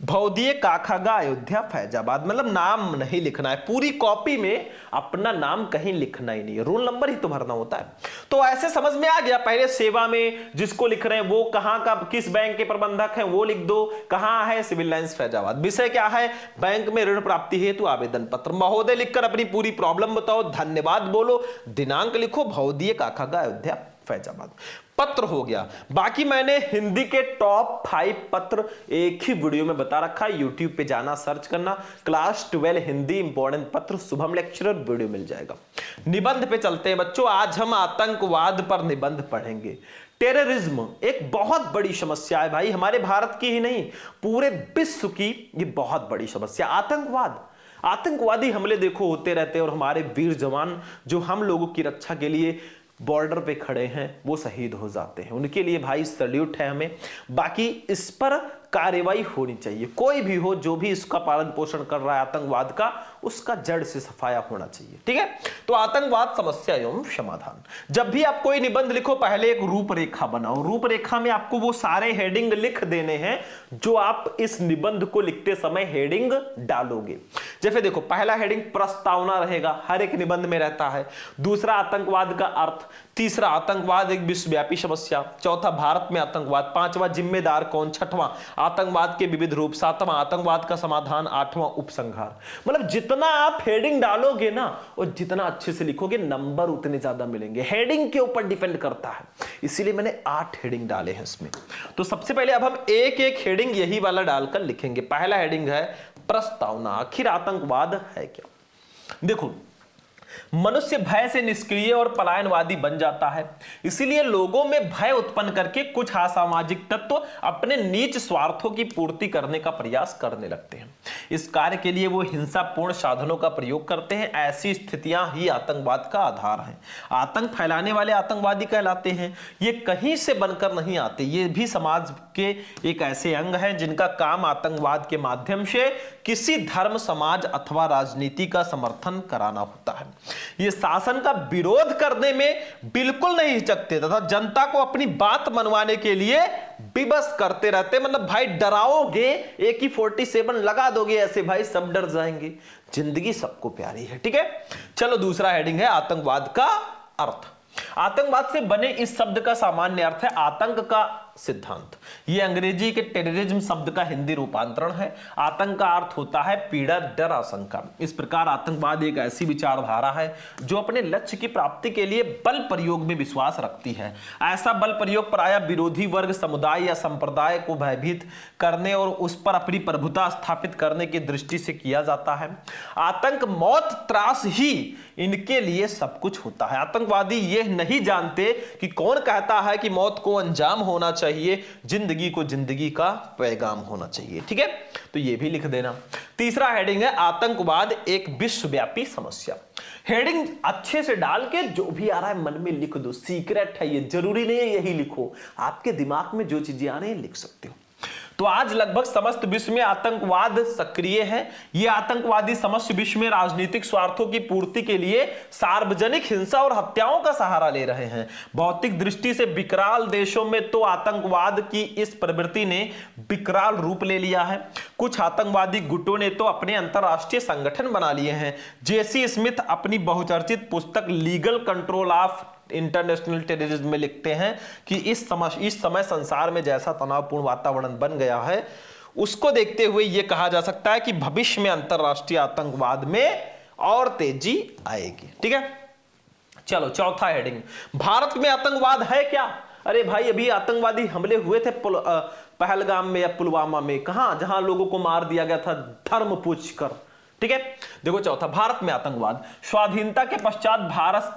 भौदिये काखागा अयोध्या फैजाबाद। मतलब नाम नहीं लिखना है, पूरी कॉपी में अपना नाम कहीं लिखना ही नहीं है, रोल नंबर ही तो भरना होता है। तो ऐसे समझ में आ गया। पहले सेवा में जिसको लिख रहे हैं वो कहां का, किस बैंक के प्रबंधक हैं वो लिख दो। कहां है? Civil lines Faizabad. विषय क्या है? बैंक में ऋण प्राप्ति हेतु आवेदन पत्र। महोदय लिखकर अपनी पूरी प्रॉब्लम बताओ, धन्यवाद बोलो, दिनांक लिखो, भौदिये काखागा अयोध्या फैजाबाद। पत्र हो गया। बाकी मैंने हिंदी के टॉप 5 पत्र एक ही वीडियो में बता रखा है, यूट्यूब पे जाना सर्च करना, क्लास 12 हिंदी इंपॉर्टेंट पत्र शुभम लेक्चरर, वीडियो मिल जाएगा। निबंध पे चलते हैं बच्चों। आज हम आतंकवाद पर निबंध पढ़ेंगे। टेररिज्म एक बहुत बड़ी समस्या है भाई, हमारे भारत की ही नहीं पूरे विश्व की ये बहुत बड़ी समस्या। आतंकवादी हमले देखो होते रहते हैं और हमारे वीर जवान जो हम लोगों की रक्षा के लिए बॉर्डर पे खड़े हैं वो शहीद हो जाते हैं। उनके लिए भाई सल्यूट है हमें। बाकी इस पर कार्रवाई होनी चाहिए। कोई भी हो जो भी इसका पालन पोषण कर रहा है आतंकवाद का, उसका जड़ से सफाया होना चाहिए। ठीक है। तो आतंकवाद समस्या एवं समाधान। जब भी आप कोई निबंध लिखो पहले एक रूपरेखा बनाओ। रूपरेखा में आपको वो सारे हेडिंग लिख देने हैं जो आप इस निबंध को लिखते समय हेडिंग डालोगे। जैसे देखो, पहला हेडिंग प्रस्तावना रहेगा, हर एक निबंध में रहता है। दूसरा आतंकवाद का अर्थ। तीसरा आतंकवाद एक विश्वव्यापी समस्या। चौथा भारत में आतंकवाद। पांचवा जिम्मेदार कौन। छठवां आतंकवाद के विविध रूप। सातवां आतंकवाद का समाधान। आठवां उपसंहार। मतलब जितना आप हेडिंग डालोगे ना और जितना अच्छे से लिखोगे नंबर उतने ज्यादा मिलेंगे। हेडिंग के ऊपर डिपेंड करता है, इसीलिए मैंने 8 हेडिंग डाले हैं इसमें। तो सबसे पहले अब हम एक एक हेडिंग यही वाला डालकर लिखेंगे। पहला हेडिंग है प्रस्तावना। आखिर आतंकवाद है क्या? देखो, मनुष्य भय से निष्क्रिय और पलायनवादी बन जाता है, इसीलिए लोगों में भय उत्पन्न करके कुछ असामाजिक तत्व अपने नीच स्वार्थों की पूर्ति करने का प्रयास करने लगते हैं। इस कार्य के लिए वो हिंसापूर्ण साधनों का प्रयोग करते हैं। ऐसी स्थितियां ही आतंकवाद का आधार हैं। आतंक फैलाने वाले आतंकवादी कहलाते हैं। ये कहीं से बनकर नहीं आते, ये भी समाज के एक ऐसे अंग हैं जिनका काम आतंकवाद के माध्यम से किसी धर्म, समाज अथवा राजनीति का समर्थन कराना होता है। ये शासन का विरोध करने में बिल्कुल नहीं हिचकते तथा जनता को अपनी बात मनवाने के लिए विवश करते रहते। मतलब भाई डराओगे, AK-47 लगा दोगे ऐसे, भाई सब डर जाएंगे। जिंदगी सबको प्यारी है। ठीक है। चलो दूसरा हेडिंग है आतंकवाद का अर्थ। आतंकवाद से बने इस शब्द का सामान्य अर्थ है आतंक का सिद्धांत। यह अंग्रेजी के टेररिज्म शब्द का हिंदी रूपांतरण है। आतंक का अर्थ होता है पीड़ा, डर, आशंका। इस प्रकार आतंकवाद एक ऐसी विचारधारा है जो अपने लक्ष्य की प्राप्ति के लिए बल प्रयोग में विश्वास रखती है। ऐसा बल प्रयोग प्रायः विरोधी वर्ग, समुदाय या संप्रदाय को भयभीत करने और उस पर अपनी प्रभुता स्थापित करने की दृष्टि से किया जाता है। आतंक, मौत, त्रास ही इनके लिए सब कुछ होता है। आतंकवादी यह नहीं जानते कि कौन कहता है कि मौत को अंजाम होना चाहिए, जिंदगी को जिंदगी का पैगाम होना चाहिए। ठीक है। तो यह भी लिख देना। तीसरा हेडिंग है आतंकवाद एक विश्वव्यापी समस्या। हेडिंग अच्छे से डाल के जो भी आ रहा है मन में लिख दो। सीक्रेट है ये, जरूरी नहीं है यही लिखो, आपके दिमाग में जो चीजें आ रही हैं लिख सकते हो। तो आज लगभग समस्त विश्व में आतंकवाद सक्रिय है। ये आतंकवादी समस्त विश्व में राजनीतिक स्वार्थों की पूर्ति के लिए सार्वजनिक हिंसा और हत्याओं का सहारा ले रहे हैं। भौतिक दृष्टि से विकराल देशों में तो आतंकवाद की इस प्रवृत्ति ने विकराल रूप ले लिया है। कुछ आतंकवादी गुटों ने तो अपने अंतरराष्ट्रीय संगठन बना लिए हैं। जेसी स्मिथ अपनी बहुचर्चित पुस्तक legal control of international terrorism में लिखते हैं कि इस समय संसार में जैसा तनावपूर्ण वातावरण बन गया है, उसको देखते हुए यह कहा जा सकता है कि भविष्य में अंतरराष्ट्रीय आतंकवाद में और तेजी आएगी। ठीक है, चलो चौथा हेडिंग, भारत में आतंकवाद है क्या? अरे भाई, अभी आतंकवादी हमले हुए थे पहलगाम में या पुलवामा में, कहां, जहां लोगों को मार दिया गया था धर्म पूछकर। ठीक है, देखो चौथा, भारत में आतंकवाद। स्वाधीनता के पश्चात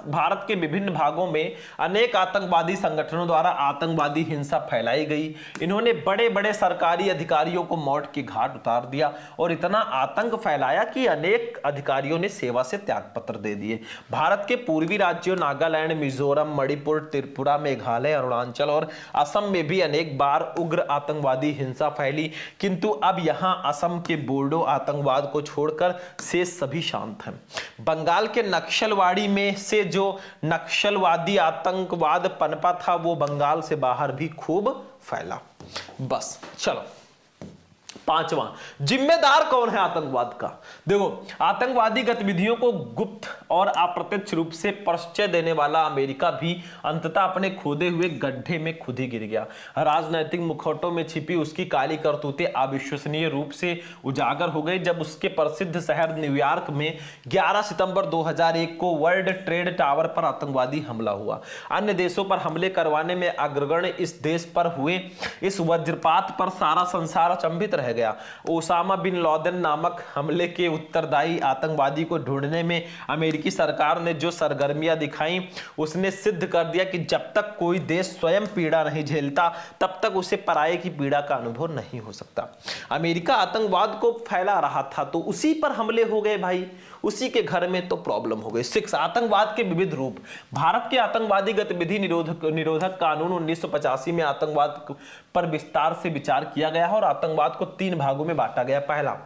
भारत के विभिन्न भागों में अनेक आतंकवादी संगठनों द्वारा आतंकवादी हिंसा फैलाई गई। इन्होंने बड़े बड़े सरकारी अधिकारियों को मौत की घाट उतार दिया और इतना आतंक फैलाया कि अनेक अधिकारियों ने सेवा से त्यागपत्र दे दिए। भारत के पूर्वी राज्यों नागालैंड, मिजोरम, मणिपुर, त्रिपुरा, मेघालय, अरुणाचल और असम में भी अनेक बार उग्र आतंकवादी हिंसा फैली, किंतु अब यहां असम के बोडो आतंकवाद को छोड़कर शेष सभी शांत हैं। बंगाल के नक्सलवाड़ी में से जो नक्सलवादी आतंकवाद पनपा था वो बंगाल से बाहर भी खूब फैला। बस चलो, पांचवा, जिम्मेदार कौन है आतंकवाद का? देखो, आतंकवादी गतिविधियों को गुप्त और अप्रत्यक्ष रूप से परिचय देने वाला अमेरिका भी अंततः अपने खोदे हुए गड्ढे में खुद ही गिर गया। राजनैतिक मुखौटों में छिपी उसकी काली करतूतें अविश्वसनीय रूप से उजागर हो गई जब उसके प्रसिद्ध शहर न्यूयॉर्क में 11 सितंबर 2001 को वर्ल्ड ट्रेड टावर पर आतंकवादी हमला हुआ। अन्य देशों पर हमले करवाने में अग्रगण्य इस देश पर हुए इस वज्रपात पर सारा संसार अचंभित रह गया। ओसामा बिन लादेन नामक हमले के उत्तरदायी आतंकवादी को ढूंढने में अमेरिकी सरकार ने जो सरगर्मियां दिखाई, उसने सिद्ध कर दिया कि जब तक कोई देश स्वयं पीड़ा नहीं झेलता तब तक उसे पराये की पीड़ा का अनुभव नहीं हो सकता। अमेरिका आतंकवाद को फैला रहा था तो उसी पर हमले हो गए भाई, उसी के घर में तो प्रॉब्लम हो गई। 6, आतंकवाद के विविध रूप। भारत के आतंकवादी गतिविधि निरोधक कानून 1985 में आतंकवाद पर विस्तार से विचार किया गया है और आतंकवाद को 3 भागों में बांटा गया। पहला,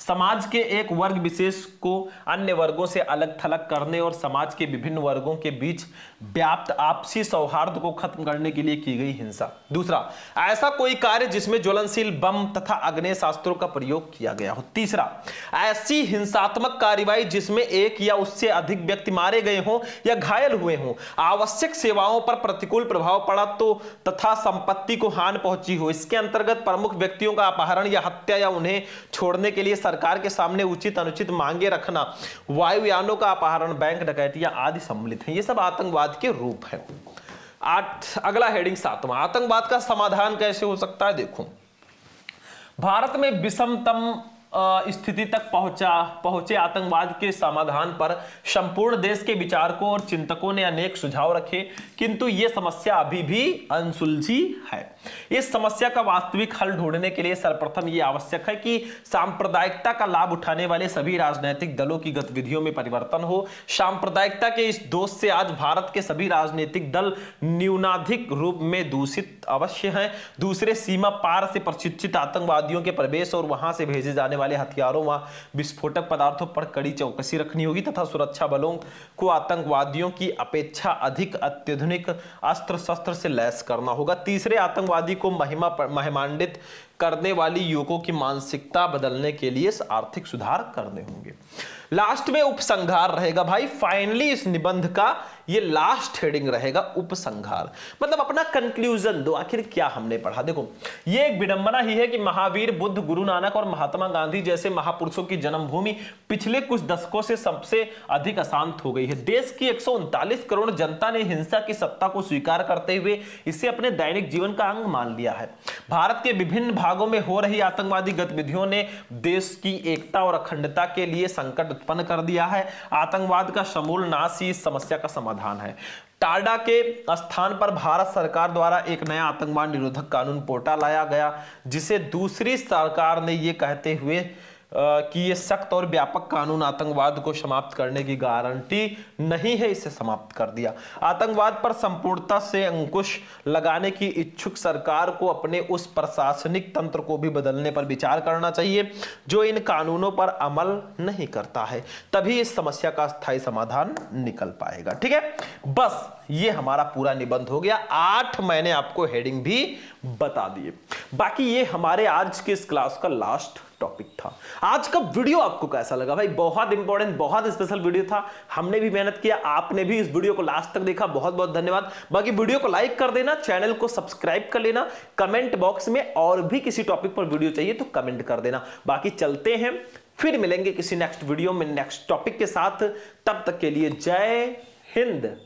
समाज के एक वर्ग विशेष को अन्य वर्गों से अलग थलग करने और समाज के विभिन्न वर्गों के बीच व्याप्त आपसी सौहार्द को खत्म करने के लिए की गई हिंसा। दूसरा, ऐसा कोई कार्य जिसमें ज्वलनशील बम तथा आग्नेयास्त्रों का प्रयोग किया गया हो। तीसरा, ऐसी हिंसात्मक कार्रवाई जिसमें एक या उससे अधिक व्यक्ति मारे गए हों या घायल हुए हों, आवश्यक सेवाओं पर प्रतिकूल प्रभाव पड़ा तो तथा संपत्ति को हानि पहुंची हो। इसके अंतर्गत प्रमुख व्यक्तियों का अपहरण या हत्या या उन्हें छोड़ने के लिए सरकार के सामने उचित अनुचित मांगे रखना, वायुयानों का अपहरण, बैंक डकैतियां आदि सम्मिलित हैं। ये सब आतंकवाद के रूप हैं। 8, अगला हेडिंग 7वां, आतंकवाद का समाधान कैसे हो सकता है? देखो, भारत में विषमतम स्थिति तक पहुंचे आतंकवाद के समाधान पर संपूर्ण देश के विचारकों और चिंतकों ने अनेक सुझाव रखे, किंतु यह समस्या अभी भी अनसुलझी है। इस समस्या का वास्तविक हल ढूंढने के लिए सर्वप्रथम यह आवश्यक है कि सांप्रदायिकता का लाभ उठाने वाले सभी राजनीतिक दलों की गतिविधियों में परिवर्तन हो। सांप्रदायिकता के इस दोष से आज भारत के सभी राजनीतिक दल न्यूनाधिक रूप में दूषित अवश्य हैं। दूसरे, सीमा पार से प्रशिक्षित आतंकवादियों के प्रवेश और वहां से भेजे जाने वाले हथियारों व विस्फोटक पदार्थों पर कड़ी चौकसी रखनी होगी तथा सुरक्षा बलों को आतंकवादियों की अपेक्षा अधिक अत्याधुनिक अस्त्र शस्त्र से लैस करना होगा। तीसरे, आतंकवादी को महिमांडित करने वाली युवकों की मानसिकता बदलने के लिए आर्थिक सुधार करने होंगे। लास्ट में उपसंहार रहेगा भाई। फाइनली इस निबंध का ये लास्ट हेडिंग रहेगा, उपसंहार। मतलब अपना कंक्लूजन दो, आखिर क्या हमने पढ़ा। देखो, ये एक विडंबना ही है कि महावीर बुद्ध, गुरु नानक और महात्मा गांधी जैसे महापुरुषों की जन्मभूमि पिछले कुछ दशकों से सबसे अधिक अशांत हो गई है। देश की 139 करोड़ जनता ने हिंसा की सत्ता को स्वीकार करते हुए इसे अपने दैनिक जीवन का अंग मान लिया है। भारत के विभिन्न भागों में हो रही आतंकवादी गतिविधियों ने देश की एकता और अखंडता के लिए संकट उत्पन्न कर दिया है। आतंकवाद का समूल नाश ही इस समस्या का समाधान है। टाडा के स्थान पर भारत सरकार द्वारा एक नया आतंकवाद निरोधक कानून पोटा लाया गया, जिसे दूसरी सरकार ने यह कहते हुए कि यह सख्त और व्यापक कानून आतंकवाद को समाप्त करने की गारंटी नहीं है, इसे समाप्त कर दिया। आतंकवाद पर संपूर्णता से अंकुश लगाने की इच्छुक सरकार को अपने उस प्रशासनिक तंत्र को भी बदलने पर विचार करना चाहिए जो इन कानूनों पर अमल नहीं करता है। तभी इस समस्या का स्थायी समाधान निकल पाएगा। ठीक है, बस ये हमारा पूरा निबंध हो गया। 8 मैंने आपको हेडिंग भी बता दिए। बाकी ये हमारे आज के इस क्लास का लास्ट टॉपिक था। आज का वीडियो आपको कैसा लगा भाई? बहुत इंपॉर्टेंट, बहुत स्पेशल वीडियो था। हमने भी मेहनत किया, आपने भी इस वीडियो को लास्ट तक देखा, बहुत बहुत धन्यवाद। बाकी वीडियो को लाइक कर देना, चैनल को सब्सक्राइब कर लेना, कमेंट बॉक्स में और भी किसी टॉपिक पर वीडियो चाहिए तो कमेंट कर देना। बाकी चलते हैं, फिर मिलेंगे किसी नेक्स्ट वीडियो में नेक्स्ट टॉपिक के साथ। तब तक के लिए जय हिंद।